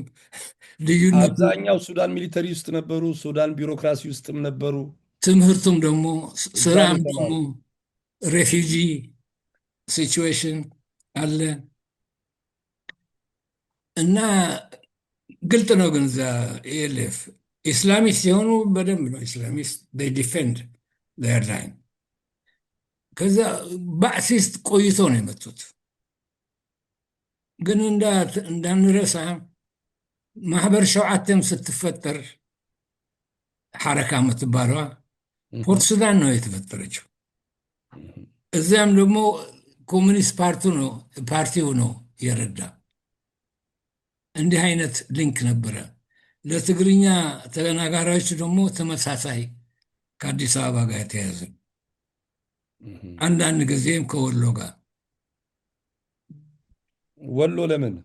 ልዩነቱ አብዛኛው ሱዳን ሚሊተሪ ውስጥ ነበሩ፣ ሱዳን ቢሮክራሲ ውስጥም ነበሩ። ትምህርቱም ደግሞ ስራም ደግሞ ሬፊጂ ሲቹዌሽን አለ እና ግልጥ ነው። ግን እዛ ኤልኤፍ ኢስላሚስት የሆኑ በደንብ ነው ኢስላሚስት ዲፌንድ ላይን። ከዛ ባዕሲስት ቆይቶ ነው የመጡት። ግን እንዳንረሳ ማህበር ሸውዓተም ስትፈጠር ሐረካ የምትባለዋ ፖርት ሱዳን ነው የተፈጠረችው። እዚያም ደግሞ ኮሚኒስት ፓርቲው ነው የረዳ። እንዲህ አይነት ሊንክ ነበረ። ለትግርኛ ተናጋሪዎች ደግሞ ተመሳሳይ ከአዲስ አበባ ጋር የተያዘ አንዳንድ ጊዜም ከወሎ ጋር። ወሎ ለምን?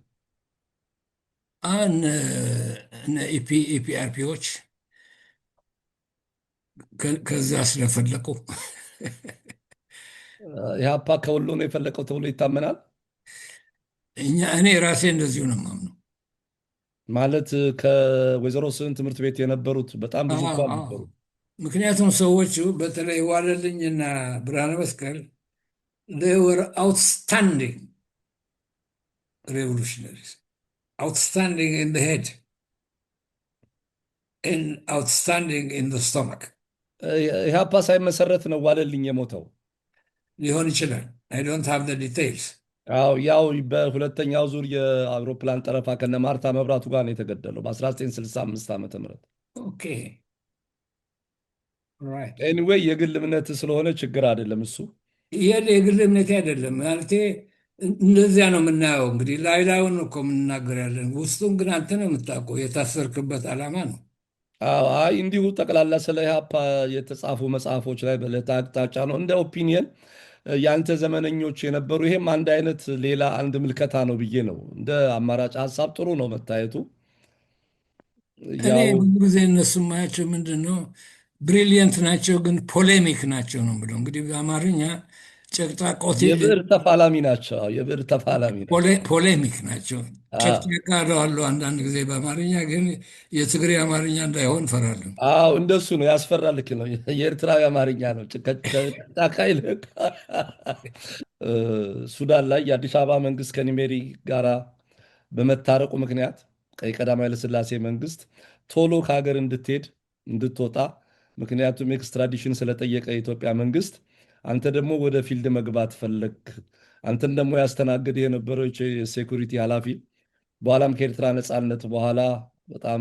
እነ ኢፒአርፒዎች ከዛ ስለፈለቁ ኢህአፓ ከወሎ ነው የፈለቀው ተብሎ ይታመናል። እኔ ራሴ እንደዚሁ ነው የማምነው። ማለት ከወይዘሮ ስህን ትምህርት ቤት የነበሩት በጣም ብዙ እኮ ነበሩ። ምክንያቱም ሰዎቹ በተለይ ዋለልኝና ብርሃነ መስቀል they were outstanding revolutionaries, outstanding in the head and outstanding in the stomach. ኢህአፓ ሳይመሰረት ነው ዋለልኝ የሞተው። ሊሆን ይችላል። I don't have the details. ያው በሁለተኛው ዙር የአውሮፕላን ጠረፋ ከነ ማርታ መብራቱ ጋር ነው የተገደለው በ1965 ዓመተ ምህረት። ኦኬ ራይት። ኤኒዌይ የግል እምነት ስለሆነ ችግር አይደለም እሱ። የግል እምነቴ አይደለም ማለቴ እንደዚያ ነው የምናየው። እንግዲህ ላዩን እኮ የምንናገር ያለን፣ ውስጡን ግን አንተ ነው የምታውቀው። የታሰርክበት ዓላማ ነው። አይ እንዲሁ ጠቅላላ ስለ ኢህአፓ የተጻፉ መጽሐፎች ላይ በዕለተ አቅጣጫ ነው እንደ ኦፒኒየን የአንተ ዘመነኞች የነበሩ። ይሄም አንድ አይነት ሌላ አንድ ምልከታ ነው ብዬ ነው። እንደ አማራጭ ሀሳብ ጥሩ ነው መታየቱ። እኔ ብዙ ጊዜ እነሱ ማያቸው ምንድን ነው ብሪሊየንት ናቸው፣ ግን ፖሌሚክ ናቸው ነው ብለው። እንግዲህ በአማርኛ ጨቅጫቆቴ የብዕር ተፋላሚ ናቸው። የብዕር ተፋላሚ ናቸው፣ ፖሌሚክ ናቸው። ጨቅጫቃ እለዋለሁ አንዳንድ ጊዜ በአማርኛ፣ ግን የትግሬ አማርኛ እንዳይሆን እፈራለሁ። እንደሱ ነው፣ ያስፈራል። ልክ ነው። የኤርትራዊ አማርኛ ነው ጨቅጫቃ ይልቅ። ሱዳን ላይ የአዲስ አበባ መንግስት ከኒሜሪ ጋራ በመታረቁ ምክንያት ቀዳማዊ ኃይለሥላሴ መንግስት ቶሎ ከሀገር እንድትወጣ፣ ምክንያቱም ኤክስትራዲሽን ስለጠየቀ የኢትዮጵያ መንግስት፣ አንተ ደግሞ ወደ ፊልድ መግባት ፈለግ። አንተን ደግሞ ያስተናግድ የነበረው የሴኩሪቲ ኃላፊ በኋላም ከኤርትራ ነፃነት በኋላ በጣም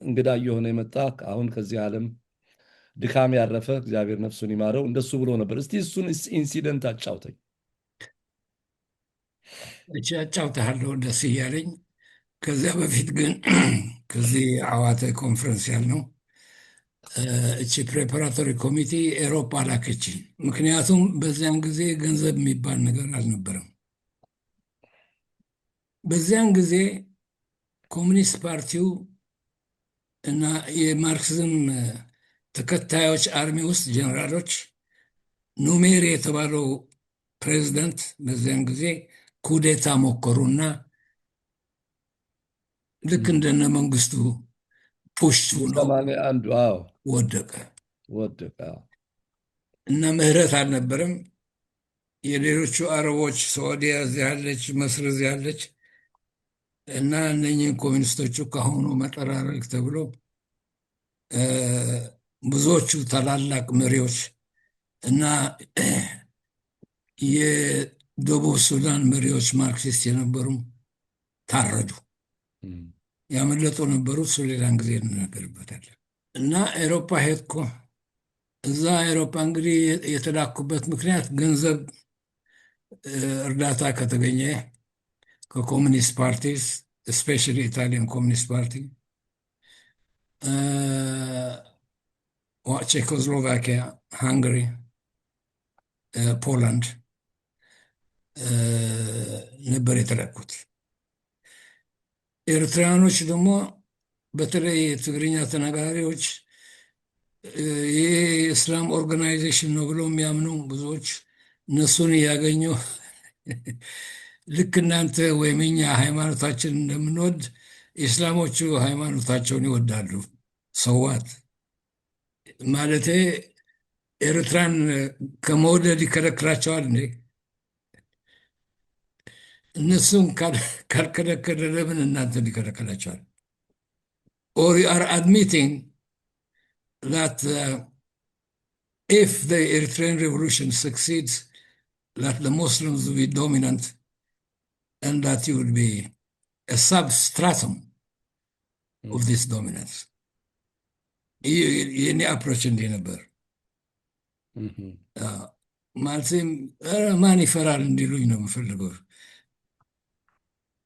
እንግዳ እየሆነ የመጣ አሁን ከዚህ ዓለም ድካም ያረፈ እግዚአብሔር ነፍሱን ይማረው፣ እንደሱ ብሎ ነበር። እስቲ እሱን ኢንሲደንት አጫውተኝ። አጫውተሃለሁ ደስ እያለኝ። ከዚያ በፊት ግን ከዚህ አዋተ ኮንፈረንስ ያልነው እቺ ፕሬፓራቶሪ ኮሚቴ ኤሮፓ ላከች። ምክንያቱም በዚያን ጊዜ ገንዘብ የሚባል ነገር አልነበረም። በዚያን ጊዜ ኮሚኒስት ፓርቲው እና የማርክሲዝም ተከታዮች አርሚ ውስጥ ጀነራሎች ኑሜሪ የተባለው ፕሬዚደንት በዚያን ጊዜ ኩዴታ ሞከሩና ልክ እንደነ መንግስቱ ፑሽ ነው ወደቀ እና ምህረት አልነበረም። የሌሎቹ አረቦች ሳዑዲያ እዚህ ያለች፣ መስር እዚህ ያለች እና እነኝህን ኮሚኒስቶቹ ከአሁኑ መጠራረግ ተብሎ ብዙዎቹ ታላላቅ መሪዎች እና የደቡብ ሱዳን መሪዎች ማርክሲስት የነበሩ ታረዱ። ያመለጡ ነበሩ። እሱ ሌላን ጊዜ እንነገርበታለን። እና ኤሮፓ ሄድኩ። እዛ ኤሮፓ እንግዲህ የተላኩበት ምክንያት ገንዘብ እርዳታ ከተገኘ ከኮሚኒስት ፓርቲስ እስፔሻሊ ኢታሊያን ኮሚኒስት ፓርቲ፣ ቼኮስሎቫኪያ፣ ሃንጋሪ፣ ፖላንድ ነበር የተላኩት። ኤርትራውያኖች ደግሞ በተለይ የትግርኛ ተናጋሪዎች ይህ የእስላም ኦርጋናይዜሽን ነው ብለው የሚያምኑ ብዙዎች እነሱን እያገኙ ልክ እናንተ ወይም እኛ ሃይማኖታችን እንደምንወድ ኢስላሞቹ ሃይማኖታቸውን ይወዳሉ። ሰዋት ማለቴ ኤርትራን ከመውደድ ይከለክላቸዋል እንዴ? እነሱም ካልከለከለ ለምን እናንተን ይከለክላቸዋል? Or you are admitting that if the Eritrean revolution succeeds, that the Muslims will be dominant and that you will be a substratum of Mhm. this dominance. የኔ አፕሮች እንዲህ ነበር። Mhm. ማለትም ኧረ ማን ይፈራል እንዲሉኝ ነው የምፈልገው።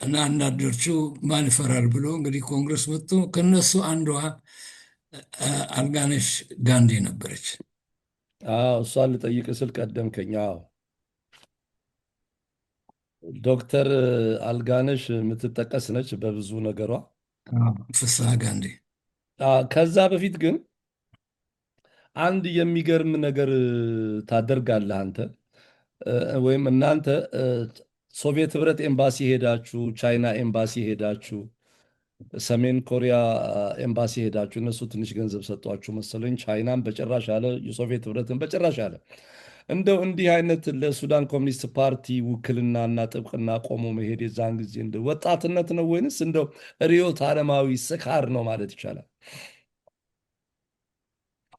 እና አንዳንዶቹ ማን ይፈራል ብሎ እንግዲህ ኮንግረስ መጥቶ ከነሱ አንዷ አልጋነሽ ጋንዲ ነበረች። እሷን ልጠይቅ ስል ቀደምከኝ። አዎ ዶክተር አልጋነሽ የምትጠቀስ ነች በብዙ ነገሯ። ፍስሐ ጋንዲ ከዛ በፊት ግን አንድ የሚገርም ነገር ታደርጋለህ አንተ ወይም እናንተ ሶቪየት ህብረት ኤምባሲ ሄዳችሁ፣ ቻይና ኤምባሲ ሄዳችሁ፣ ሰሜን ኮሪያ ኤምባሲ ሄዳችሁ፣ እነሱ ትንሽ ገንዘብ ሰጧችሁ መሰለኝ። ቻይናን በጭራሽ አለ፣ የሶቪየት ህብረትን በጭራሽ አለ። እንደው እንዲህ አይነት ለሱዳን ኮሚኒስት ፓርቲ ውክልናና ጥብቅና ቆሞ መሄድ የዛን ጊዜ እንደ ወጣትነት ነው ወይንስ እንደው ርዕዮተ ዓለማዊ ስካር ነው ማለት ይቻላል?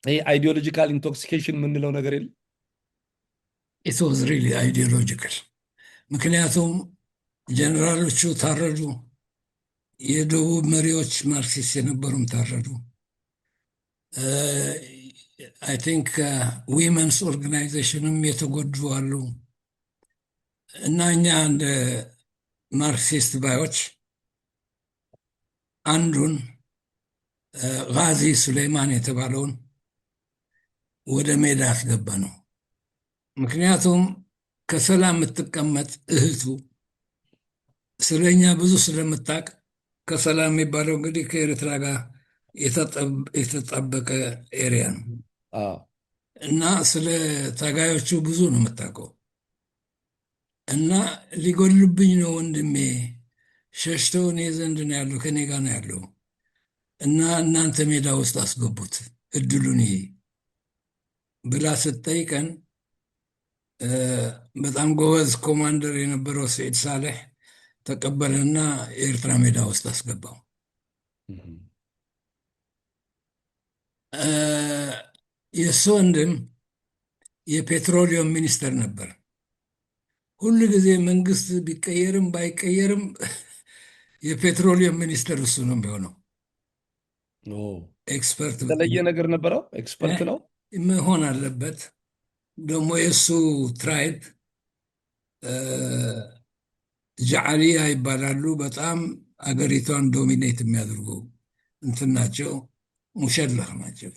ይሄ አይዲዮሎጂካል ኢንቶክሲኬሽን የምንለው ነገር የለም? ኢት ዋዝ ሪሊ አይዲዮሎጂካል። ምክንያቱም ጀነራሎቹ ታረዱ፣ የደቡብ መሪዎች ማርክሲስት የነበሩም ታረዱ። አይ ቲንክ ዊመንስ ኦርጋናይዜሽንም የተጎዱ አሉ። እና እኛ እንደ ማርክሲስት ባዮች አንዱን ጋዚ ሱሌይማን የተባለውን ወደ ሜዳ አስገባ ነው። ምክንያቱም ከሰላም የምትቀመጥ እህቱ ስለኛ ብዙ ስለምታውቅ፣ ከሰላም የሚባለው እንግዲህ ከኤርትራ ጋር የተጣበቀ ኤሪያ ነው እና ስለ ታጋዮቹ ብዙ ነው የምታውቀው። እና ሊጎልብኝ ነው ወንድሜ፣ ሸሽተው እኔ ዘንድ ነው ያለው፣ ከኔ ጋር ነው ያለው እና እናንተ ሜዳ ውስጥ አስገቡት እድሉን ይሄ ብላ ስትጠይቀን በጣም ጎበዝ ኮማንደር የነበረው ሰኢድ ሳሌሕ ተቀበለና የኤርትራ ሜዳ ውስጥ አስገባው። የእሱ ወንድም የፔትሮሊየም ሚኒስተር ነበር። ሁሉ ጊዜ መንግስት ቢቀየርም ባይቀየርም የፔትሮሊየም ሚኒስተር እሱ ነው የሚሆነው። ኤክስፐርት የተለየ ነገር ነበረው። ኤክስፐርት ነው መሆን አለበት። ደግሞ የእሱ ትራይብ ጃዕሊያ ይባላሉ። በጣም አገሪቷን ዶሚኔት የሚያደርጉ እንትን ናቸው። ሙሸለኽ ናቸው።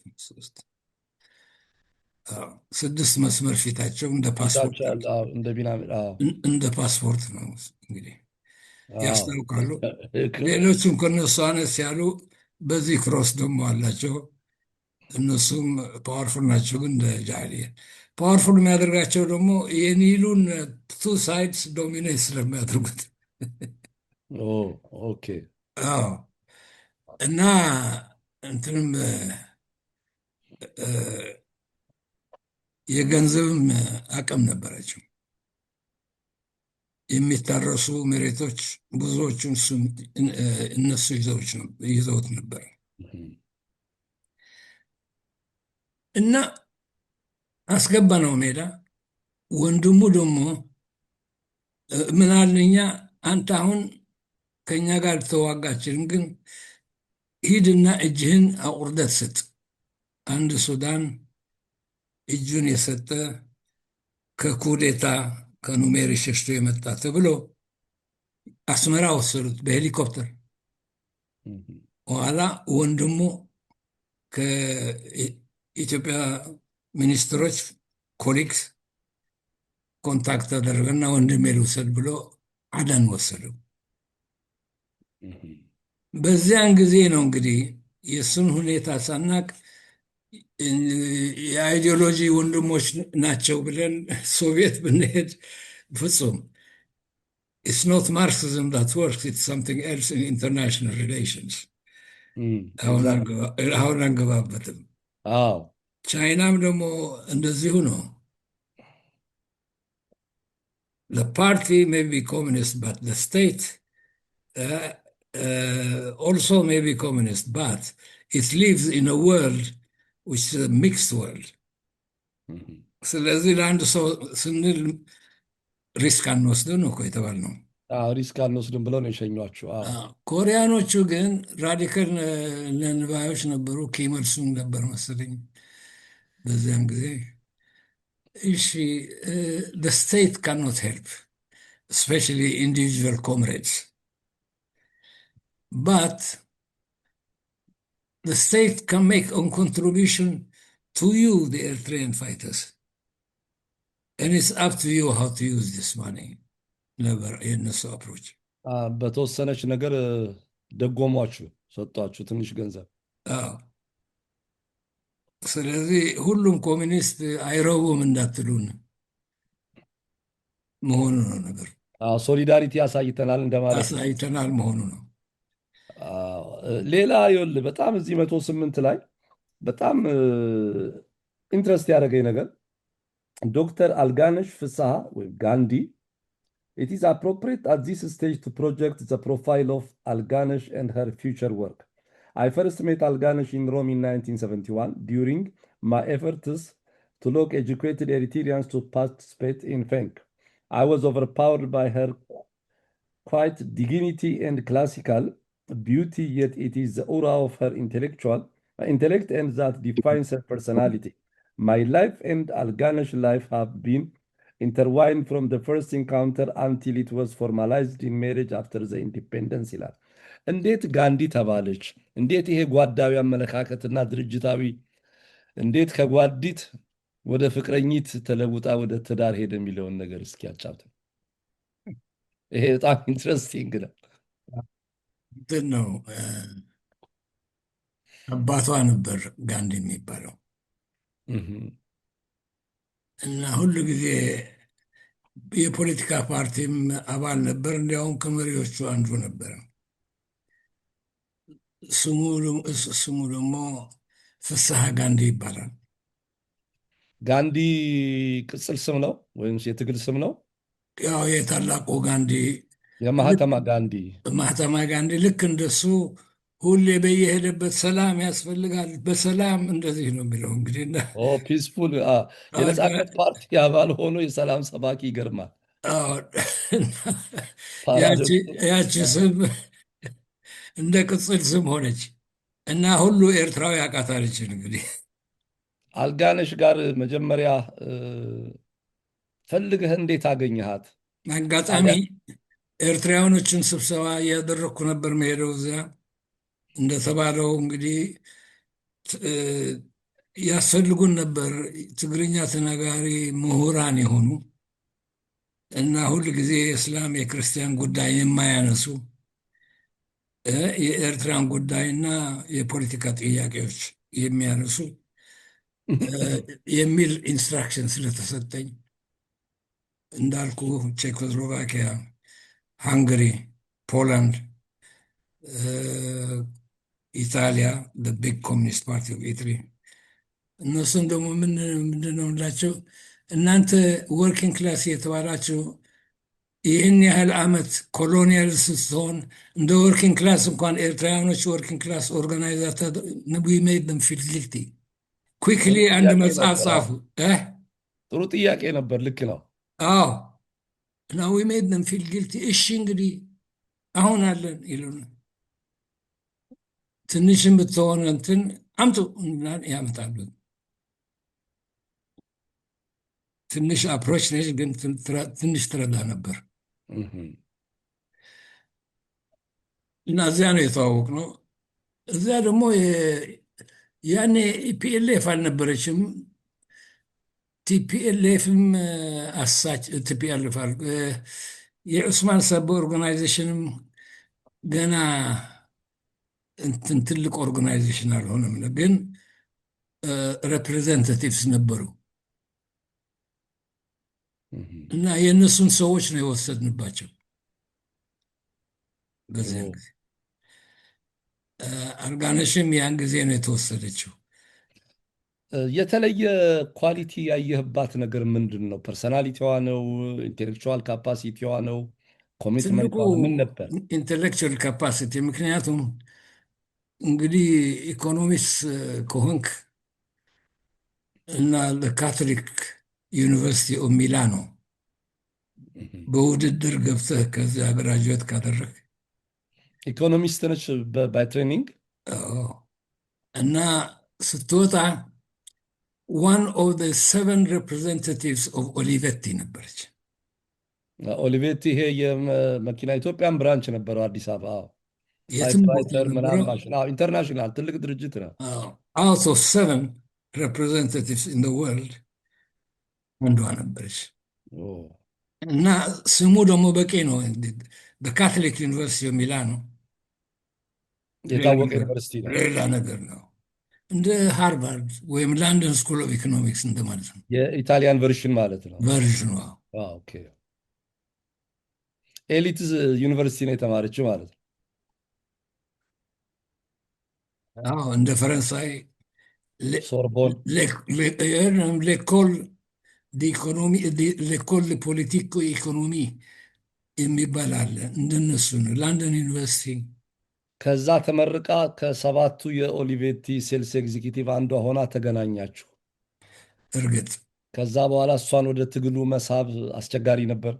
6 መስመር ፊታቸው እንደ ፓስፖርት እንደ ፓስፖርት ነው እንግዲህ ያስታውቃሉ። ሌሎቹም ከነሱ አነስ ያሉ በዚህ ክሮስ ደግሞ አላቸው። እነሱም ፓወርፉል ናቸው። ግን እንደ ጃዕሊያ ፓወርፉል የሚያደርጋቸው ደግሞ የኒሉን 2 ሳይድስ ዶሚኔት ስለሚያደርጉት እና እንትንም የገንዘብም አቅም ነበራቸው። የሚታረሱ መሬቶች ብዙዎቹን እነሱ ይዘውት ነበር እና አስገባ ነው ሜዳ። ወንድሙ ደግሞ ምን አለኛ፣ አንተ አሁን ከኛ ጋር ተዋጋችን፣ ግን ሂድና እጅህን አቁርደት ስጥ። አንድ ሱዳን እጁን የሰጠ ከኩዴታ ከኑሜሪ ሸሽቶ የመጣ ተብሎ አስመራ ወሰዱት በሄሊኮፕተር። በኋላ ወንድሙ ከኢትዮጵያ ሚኒስትሮች ኮሊግስ ኮንታክት አደረገና ወንድሜ ልውሰድ ብሎ አዳን ወሰደው። በዚያን ጊዜ ነው እንግዲህ የእሱን ሁኔታ ሳናቅ የአይዲዮሎጂ ወንድሞች ናቸው ብለን ሶቪየት ብንሄድ ፍጹም ኢትስ ኖት ማርክሲዝም ዳት ወርክስ ኢትስ ሳምቲንግ ኤልስ ኢን ኢንተርናሽናል ሪሌሽንስ። አሁን አንገባበትም። ቻይናም ደግሞ እንደዚሁ ነው። the party may be communist but the state also may be communist, but it lives in a world which is a mixed world. ስለዚህ ለአንድ ሰው ስንል ሪስክ አንወስድ ነው እኮ የተባልነው። ሪስክ አንወስድም ብለው ነው የሸኟችሁ? አዎ። ኮሪያኖቹ ግን ራዲካል ነንባዮች ነበሩ። ኪም ኢል ሱንግ ነበር መሰለኝ በዚያን ጊዜ። እሺ the state cannot help, especially individual comrades, but the state can make a contribution to you, the Eritrean fighters, and it's up to you how to use this money. ነበር የእነሱ አፕሮች። በተወሰነች ነገር ደጎሟችሁ፣ ሰጧችሁ ትንሽ ገንዘብ። አዎ። ስለዚህ ሁሉም ኮሚኒስት አይረቡም እንዳትሉን መሆኑ ነው ነገር። ሶሊዳሪቲ አሳይተናል እንደማለት ነው። አሳይተናል መሆኑ ነው። ሌላ ይኸውልህ በጣም እዚህ 108 ላይ በጣም ኢንትረስት ያደረገኝ ነገር ዶክተር አልጋነሽ ፍስሐ ወይም ጋንዲ it is appropriate at this stage to project the profile of Alganesh and her future work. I first met Alganesh in Rome in 1971 during my efforts to look educated Eritreans to participate in FENC. I was overpowered by her quiet dignity and classical beauty, yet it is the aura of her intellect and that defines her personality. My life and Alganesh's life have been intertwined from the first encounter until it was formalized in marriage after the independence ይላል። እንዴት ጋንዲ ተባለች? እንዴት ይሄ ጓዳዊ አመለካከትና ድርጅታዊ እንዴት ከጓዲት ወደ ፍቅረኝት ተለውጣ ወደ ትዳር ሄደ የሚለውን ነገር እስኪ ያጫውተን። ይሄ በጣም ኢንትረስቲንግ ነው። እንትን ነው አባቷ ነበር ጋንዲ የሚባለው እና ሁሉ ጊዜ የፖለቲካ ፓርቲም አባል ነበር። እንዲያውም ከመሪዎቹ አንዱ ነበር። ስሙ ደግሞ ፍስሐ ጋንዲ ይባላል። ጋንዲ ቅጽል ስም ነው ወይም የትግል ስም ነው? ያው የታላቁ ጋንዲ የማህተማ ጋንዲ ማህተማ ጋንዲ ልክ እንደሱ ሁሌ በየሄደበት ሰላም ያስፈልጋል፣ በሰላም እንደዚህ ነው የሚለው እንግዲህ ፒስፉል የነፃነት ፓርቲ አባል ሆኖ የሰላም ሰባኪ ይገርማል። ያቺ ስም እንደ ቅጽል ስም ሆነች እና ሁሉ ኤርትራዊ ያውቃታለች። እንግዲህ አልጋነሽ ጋር መጀመሪያ ፈልገህ እንዴት አገኘሃት? አጋጣሚ ኤርትራውያኖችን ስብሰባ እያደረግኩ ነበር መሄደው እዚያ እንደተባለው እንግዲህ ያስፈልጉን ነበር ትግርኛ ተናጋሪ ምሁራን የሆኑ እና ሁል ጊዜ የእስላም የክርስቲያን ጉዳይ የማያነሱ የኤርትራን ጉዳይና የፖለቲካ ጥያቄዎች የሚያነሱ የሚል ኢንስትራክሽን ስለተሰጠኝ እንዳልኩ ቼኮስሎቫኪያ፣ ሃንገሪ፣ ፖላንድ፣ ኢጣሊያ ቢግ ኮሚኒስት ፓርቲ ኦፍ ኢትሊ እነሱም ደግሞ ምንድን ነው የምላቸው እናንተ ወርኪንግ ክላስ የተባላችሁ ይህን ያህል ዓመት ኮሎኒያል ስትሆን እንደ ወርኪንግ ክላስ እንኳን ኤርትራውያኖች ወርኪንግ ክላስ ኦርጋናይዘር ሜድ ደም ፊል ጊልቲ ኩክሊ አንድ መጽሐፍ ጻፉ። ጥሩ ጥያቄ ነበር። ልክ ነው። አዎ እና ዊ ሜድ ደም ፊል ጊልቲ። እሺ እንግዲህ አሁን አለን ይሉን ትንሽም ብትሆን እንትን አምጡ ያመጣሉ። ትንሽ አፕሮች ነች፣ ግን ትንሽ ትረዳ ነበር እና እዚያ ነው የተዋወቅ ነው። እዚያ ደግሞ ያኔ ፒኤልኤፍ አልነበረችም። ቲፒኤልኤፍም አሳች ቲፒኤልኤፍ የዑስማን ሰቦ ኦርጋናይዜሽንም ገና እንትን ትልቅ ኦርጋናይዜሽን አልሆነም፣ ግን ሬፕሬዘንታቲቭስ ነበሩ እና የእነሱን ሰዎች ነው የወሰድንባቸው። በዚያን ጊዜ አልጋነሽም ያን ጊዜ ነው የተወሰደችው። የተለየ ኳሊቲ ያየህባት ነገር ምንድን ነው? ፐርሰናሊቲዋ ነው? ኢንቴሌክቹዋል ካፓሲቲዋ ነው? ኮሚትመንቷ ምን ነበር? ኢንቴሌክቹዋል ካፓሲቲ። ምክንያቱም እንግዲህ ኢኮኖሚክስ ከሆንክ እና ለካቶሊክ ዩኒቨርሲቲ ኦፍ ሚላኖ በውድድር ገብተህ ከዚያ ግራጁዌት ካደረግ ኢኮኖሚስት ነች ባይ ትሬኒንግ? እና ስትወጣ ዋን ኦፍ ዘ ሰቨን ሪፕሬዘንታቲቭስ ኦፍ ኦሊቬቲ ነበረች። ኦሊቬቲ ይሄ የመኪና ኢትዮጵያን ብራንች ነበረው አዲስ አበባ። የትም ቦታ ታይፕራይተር ምናምን ነበረው። ማሽን ኢንተርናሽናል ትልቅ ድርጅት ነው። አውት ኦፍ ሰቨን ሪፕሬዘንታቲቭስ ኢን ዘ ወርልድ አንዷ ነበረች። ኦ፣ እና ስሙ ደግሞ በቂ ነው። በካቶሊክ ዩኒቨርሲቲ ሚላኖ የታወቀ ዩኒቨርሲቲ ነው። ሌላ ነገር ነው። እንደ ሃርቫርድ ወይም ላንደን ስኩል ኦፍ ኢኮኖሚክስ እንደማለት ነው የኢታሊያን ቨርሽን ማለት ነው። ቨርዥኗ። ኦኬ። ኤሊት ዩኒቨርሲቲ ነው የተማረችው ማለት ነው። እንደ ፈረንሳይ ሶርቦን ሌኮል ሌኮል ፖለቲኮ ኢኮኖሚ የሚባል አለ። እንደነሱ ነው ላንደን ዩኒቨርሲቲ። ከዛ ተመርቃ ከሰባቱ የኦሊቬቲ ሴልስ ኤግዚኪቲቭ አንዷ ሆና ተገናኛችሁ። እርግጥ ከዛ በኋላ እሷን ወደ ትግሉ መሳብ አስቸጋሪ ነበር።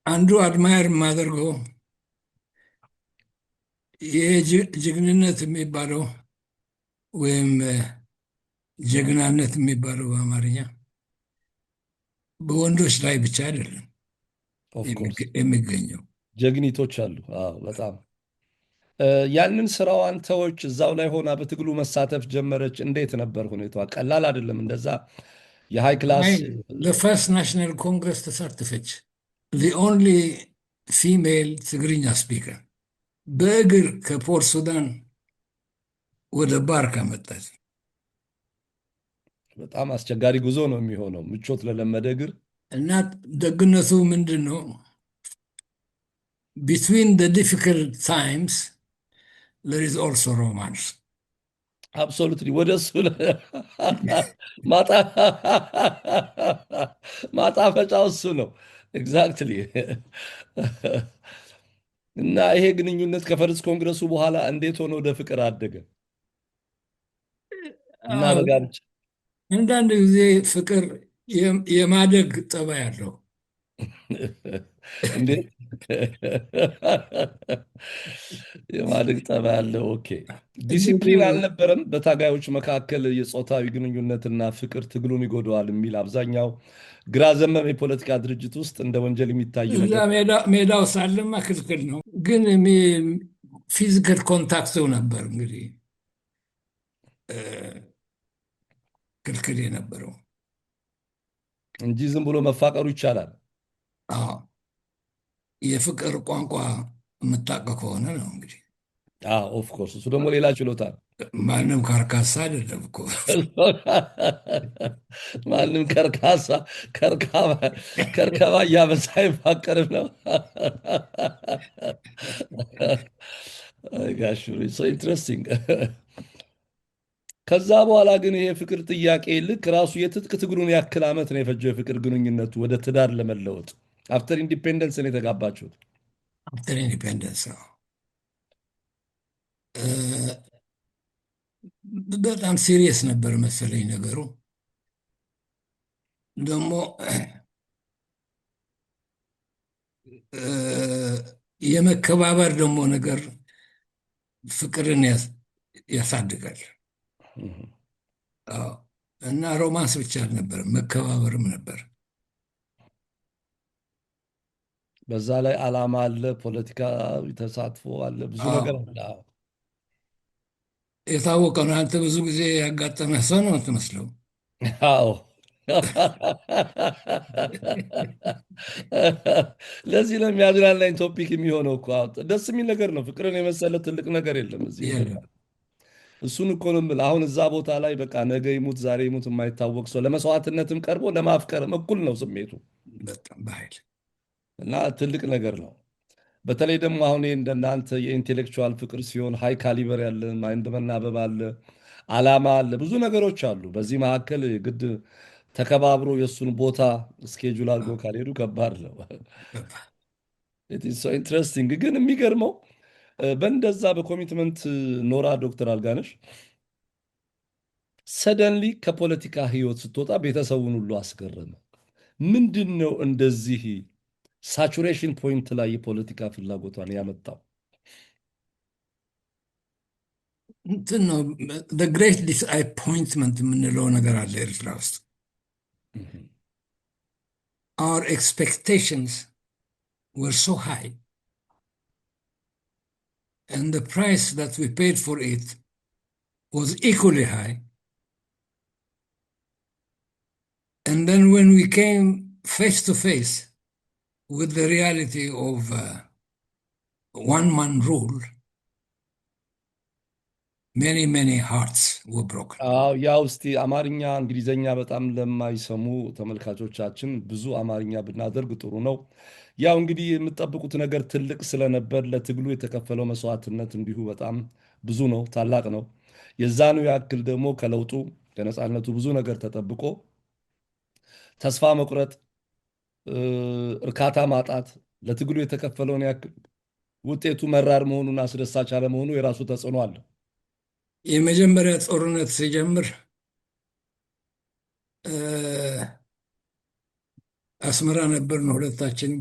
አንዱ አድማየር የማደርገው ይህ ጀግንነት የሚባለው ወይም ጀግናነት የሚባለው በአማርኛ በወንዶች ላይ ብቻ አይደለም ኦፍኮርስ የሚገኘው። ጀግኒቶች አሉ። አዎ በጣም ያንን ስራዋን ተወች። እዛው ላይ ሆና በትግሉ መሳተፍ ጀመረች። እንዴት ነበር ሁኔታዋ? ቀላል አይደለም። እንደዛ የሃይ ክላስ ለፈርስት ናሽናል ኮንግረስ ተሳተፈች። ኦንሊ ፊሜል ትግርኛ ስፒከር በእግር ከፖርት ሱዳን ወደ ባርካ መጣች። በጣም አስቸጋሪ ጉዞ ነው የሚሆነው ምቾት ለለመደ እግር። እና ደግነቱ ምንድን ነው? ቢትዊን ዘ ዲፊክልት ታይምስ there is also romance. አብሶሉትሊ ወደ እሱ ማጣፈጫው እሱ ነው። ኤግዛክትሊ። እና ይሄ ግንኙነት ከፈርስት ኮንግረሱ በኋላ እንዴት ሆነ ወደ ፍቅር አደገ እና በጋብቻ? አንዳንድ ጊዜ ፍቅር የማደግ ጠባይ አለው። እንዴት የማደግ ጠባይ አለው? ኦኬ። ዲሲፕሊን አልነበረም በታጋዮች መካከል? የፆታዊ ግንኙነትና ፍቅር ትግሉን ይጎደዋል የሚል አብዛኛው ግራ ዘመም የፖለቲካ ድርጅት ውስጥ እንደ ወንጀል የሚታይ እዛ ነገር። ሜዳው ሳለማ ክልክል ነው፣ ግን ፊዚካል ኮንታክት ነበር እንግዲህ ክልክል የነበረው እንጂ ዝም ብሎ መፋቀሩ ይቻላል። የፍቅር ቋንቋ የምታውቀው ከሆነ ነው እንግዲህ። ኦፍኮርስ እሱ ደግሞ ሌላ ችሎታ ነው። ማንም ካርካሳ አይደለም እኮ ማንም ከርካሳ ከርከባ እያበዛ አይፋቀርም ነው። ጋሹ ኢንትረስቲንግ። ከዛ በኋላ ግን ይሄ የፍቅር ጥያቄ ልክ ራሱ የትጥቅ ትግሉን ያክል ዓመት ነው የፈጀው የፍቅር ግንኙነቱ ወደ ትዳር ለመለወጥ። አፍተር ኢንዲፔንደንስ ነው የተጋባችሁት? አፍተር ኢንዲፔንደንስ ነው። በጣም ሲሪየስ ነበር መሰለኝ ነገሩ። ደግሞ የመከባበር ደግሞ ነገር ፍቅርን ያሳድጋል። እና ሮማንስ ብቻ አልነበረም፣ መከባበርም ነበር። በዛ ላይ ዓላማ አለ፣ ፖለቲካ ተሳትፎ አለ፣ ብዙ ነገር አለ። የታወቀ ነው። አንተ ብዙ ጊዜ ያጋጠመ ሰው ነው የምትመስለው። አዎ ለዚህ ነው የሚያዝናናኝ ቶፒክ የሚሆነው እኮ። ደስ የሚል ነገር ነው። ፍቅርን የመሰለ ትልቅ ነገር የለም እዚህ። እሱን እኮ ነው የምልህ። አሁን እዛ ቦታ ላይ በቃ ነገ ይሙት ዛሬ ይሙት የማይታወቅ ሰው ለመስዋዕትነትም ቀርቦ ለማፍቀርም እኩል ነው ስሜቱ በጣም በኃይል እና ትልቅ ነገር ነው። በተለይ ደግሞ አሁን እንደናንተ የኢንቴሌክቹዋል ፍቅር ሲሆን ሃይ ካሊበር ያለ ማይንድ መናበብ አለ፣ ዓላማ አለ፣ ብዙ ነገሮች አሉ። በዚህ መካከል ግድ ተከባብሮ የእሱን ቦታ ስኬጁል አድርጎ ካልሄዱ ከባድ ነው። ኢንትረስቲንግ። ግን የሚገርመው በእንደዛ በኮሚትመንት ኖራ ዶክተር አልጋነሽ ሰደንሊ ከፖለቲካ ህይወት ስትወጣ ቤተሰቡን ሁሉ አስገረመ። ምንድን ነው እንደዚህ ሳቹሬሽን ፖይንት ላይ የፖለቲካ ፍላጎቷን ያመጣው? እንትን ነው ግሬት ዲስአፖይንትመንት የምንለው ነገር አለ ኤርትራ ውስጥ። our expectations were so high and the price that we paid for it was equally high. And then when we came face to face with the reality of one-man rule, many hearts were broken. ያው እስቲ አማርኛ እንግሊዘኛ በጣም ለማይሰሙ ተመልካቾቻችን ብዙ አማርኛ ብናደርግ ጥሩ ነው። ያው እንግዲህ የምጠብቁት ነገር ትልቅ ስለነበር ለትግሉ የተከፈለው መስዋዕትነት እንዲሁ በጣም ብዙ ነው፣ ታላቅ ነው። የዛኑ ያክል ደግሞ ከለውጡ ከነፃነቱ ብዙ ነገር ተጠብቆ ተስፋ መቁረጥ፣ እርካታ ማጣት፣ ለትግሉ የተከፈለውን ያክል ውጤቱ መራር መሆኑን አስደሳች አለመሆኑ የራሱ ተጽዕኖ አለ። የመጀመሪያ ጦርነት ሲጀምር አስመራ ነበርን ሁለታችንም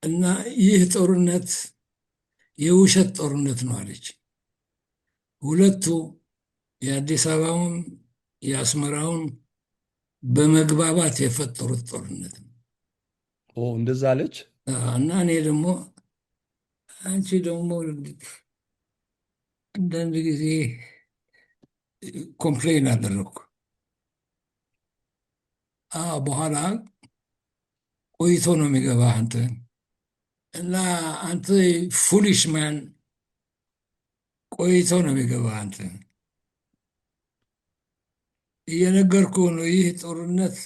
እና ይህ ጦርነት የውሸት ጦርነት ነው አለች። ሁለቱ የአዲስ አበባውን የአስመራውን በመግባባት የፈጠሩት ጦርነት ነው። እንደዛ አለች። እና እኔ ደግሞ አንቺ ደግሞ አንዳንድ ጊዜ ኮምፕሌን አደረግኩ። በኋላ ቆይቶ ነው የሚገባ አንተ እና አንተ ፉሊሽ ማን ቆይቶ ነው የሚገባ አንተ እየነገርኩ ነው። ይህ ጦርነት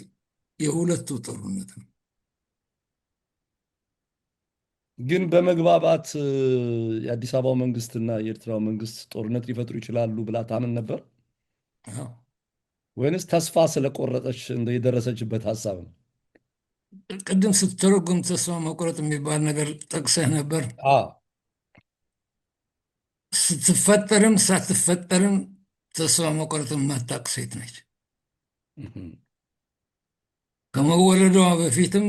የሁለቱ ጦርነት ነው። ግን በመግባባት የአዲስ አበባው መንግስትና የኤርትራው መንግስት ጦርነት ሊፈጥሩ ይችላሉ ብላ ታምን ነበር ወይንስ ተስፋ ስለቆረጠች የደረሰችበት ሀሳብ ነው? ቅድም ስትተረጉም ተስፋ መቁረጥ የሚባል ነገር ጠቅሰህ ነበር። ስትፈጠርም ሳትፈጠርም ተስፋ መቁረጥ የማታውቅ ሴት ነች። ከመወለዷ በፊትም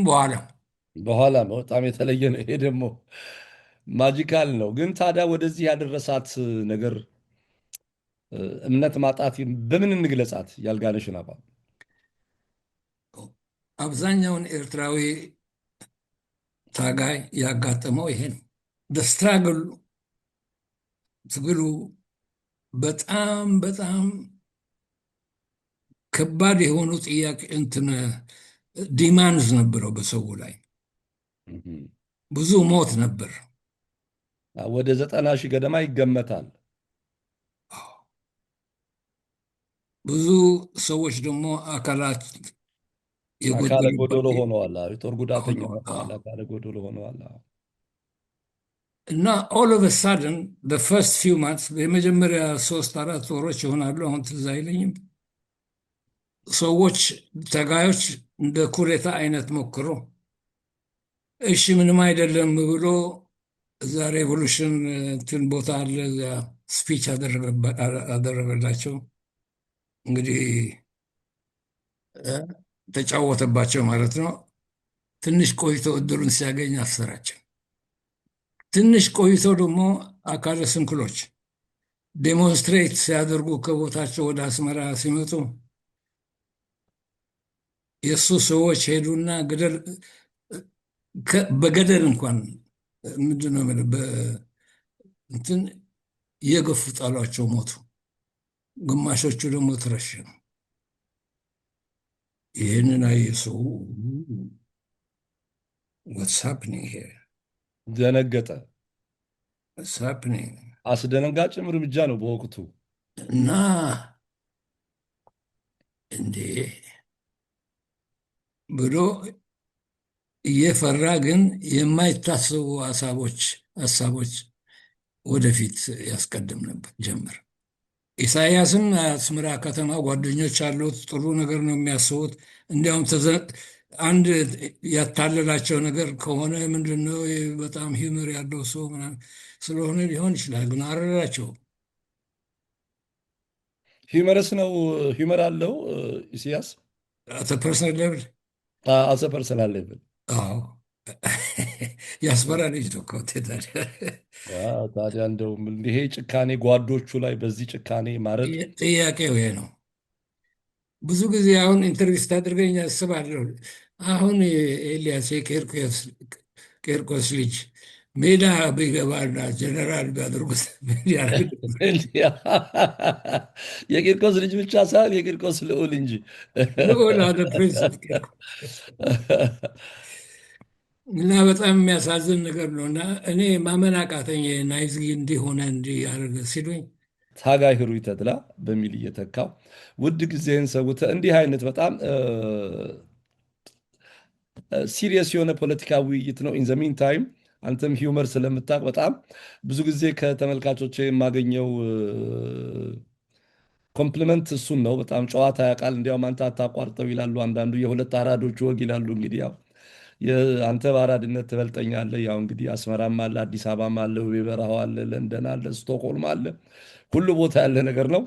በኋላ በጣም የተለየ ነው። ይሄ ደግሞ ማጂካል ነው። ግን ታዲያ ወደዚህ ያደረሳት ነገር እምነት ማጣት በምን እንግለጻት? ያልጋነሽን አባ አብዛኛውን ኤርትራዊ ታጋይ ያጋጠመው ይሄ ነው። ስትራግል ትግሉ በጣም ከባድ የሆኑ ጥያቄ ዲማንድ ነበረው በሰው ላይ ብዙ ሞት ነበር። ወደ 90,000 ገደማ ይገመታል። ብዙ ሰዎች ደግሞ አካለ ጎዶሎ ሆነዋል። የጦር ጉዳተኛ ሆነዋል። አካለ ጎዶሎ ሆነዋል። እና ኦል ኦፍ ሳደን ፈርስት ፊው ማንትስ የመጀመሪያ 3-4 ወሮች ይሆናሉ፣ አሁን ትዝ አይለኝም። ሰዎች ተጋዮች እንደ ኩሬታ አይነት ሞክሮ እሺ ምንም አይደለም ብሎ እዛ ሬቮሉሽን እንትን ቦታ አለ፣ ስፒች አደረገላቸው። እንግዲህ ተጫወተባቸው ማለት ነው። ትንሽ ቆይቶ እድሉን ሲያገኝ አሰራቸው። ትንሽ ቆይቶ ደግሞ አካለ ስንኩሎች ዴሞንስትሬት ሲያደርጉ ከቦታቸው ወደ አስመራ ሲመጡ የእሱ ሰዎች ሄዱና በገደል እንኳን ምንድነው እንትን እየገፉ ጣሏቸው፣ ሞቱ። ግማሾቹ ደግሞ ተረሸኑ። ይህንን አየ ሰው what's happening here ደነገጠ። what's happening አስደነጋጭም እርምጃ ነው በወቅቱ እና እንዴ ብሎ እየፈራ ግን የማይታሰቡ ሀሳቦች ወደፊት ያስቀድም ነበር ጀመር። ኢሳያስም አስመራ ከተማ ጓደኞች አሉት፣ ጥሩ ነገር ነው የሚያስቡት። እንዲያውም አንድ ያታለላቸው ነገር ከሆነ ምንድነው በጣም ሂውመር ያለው ሰው ስለሆነ ሊሆን ይችላል፣ ግን አረራቸው። ሂውመረስ ነው። ሂውመር አለው ኢሳያስ አቶ ፐርሰን ለብል አዘ ፐርሰናል ሌቭል። አዎ የአስመራ ልጅ ነው እኮ ታዲያ። ታዲያ እንደው ይሄ ጭካኔ ጓዶቹ ላይ በዚህ ጭካኔ ማረድ ጥያቄው ይሄ ነው። ብዙ ጊዜ አሁን ኢንተርቪስት አድርገኝ አስባለሁ። አሁን ኤልያስ የቄርቆስ ልጅ ሜዳ ቢገባና ጀነራል ቢያደርጉት ምን ያደርግ? የቂርቆስ ልጅ ብቻ ሳይሆን የቂርቆስ ልዑል እንጂ ልዑል አለ ፕሪንስ ቄርቆስ እና በጣም የሚያሳዝን ነገር ነው። እና እኔ ማመን አቃተኝ። ናይዝ እንዲሆነ እንዲህ ያደርገ ሲሉኝ ታጋይ ህሩይ ተድላ በሚል እየተካው ውድ ጊዜህን ሰውተህ እንዲህ አይነት በጣም ሲሪየስ የሆነ ፖለቲካ ውይይት ነው። ኢን ዘ ሚን ታይም አንተም ሂውመር ስለምታውቅ በጣም ብዙ ጊዜ ከተመልካቾች የማገኘው ኮምፕሊመንት እሱን ነው። በጣም ጨዋታ ያውቃል። እንዲያውም አንተ አታቋርጠው ይላሉ አንዳንዱ። የሁለት አራዶች ወግ ይላሉ። እንግዲህ ያው አንተ በአራድነት ትበልጠኛለህ። ያው እንግዲህ አስመራም አለ፣ አዲስ አበባም አለ፣ ውቤ በረሃው አለ፣ ለንደን አለ፣ ስቶክሆልም አለ፣ ሁሉ ቦታ ያለ ነገር ነው።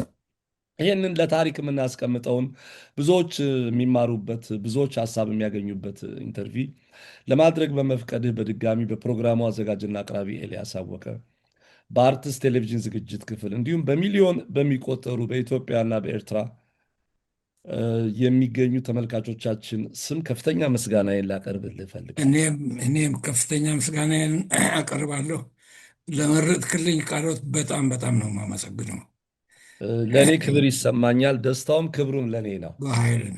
ይህንን ለታሪክ የምናስቀምጠውን ብዙዎች የሚማሩበት ብዙዎች ሀሳብ የሚያገኙበት ኢንተርቪ ለማድረግ በመፍቀድህ በድጋሚ በፕሮግራሙ አዘጋጅና አቅራቢ ኤልያስ አወቀ በአርትስ ቴሌቪዥን ዝግጅት ክፍል እንዲሁም በሚሊዮን በሚቆጠሩ በኢትዮጵያና በኤርትራ የሚገኙ ተመልካቾቻችን ስም ከፍተኛ ምስጋናዬን ላቀርብልህ እፈልጋለሁ። እኔም ከፍተኛ ምስጋናዬን አቀርባለሁ። ለመረጥክልኝ ቃሎት በጣም በጣም ነው የማመሰግነው። ለእኔ ክብር ይሰማኛል። ደስታውም ክብሩም ለእኔ ነው። በኃይልን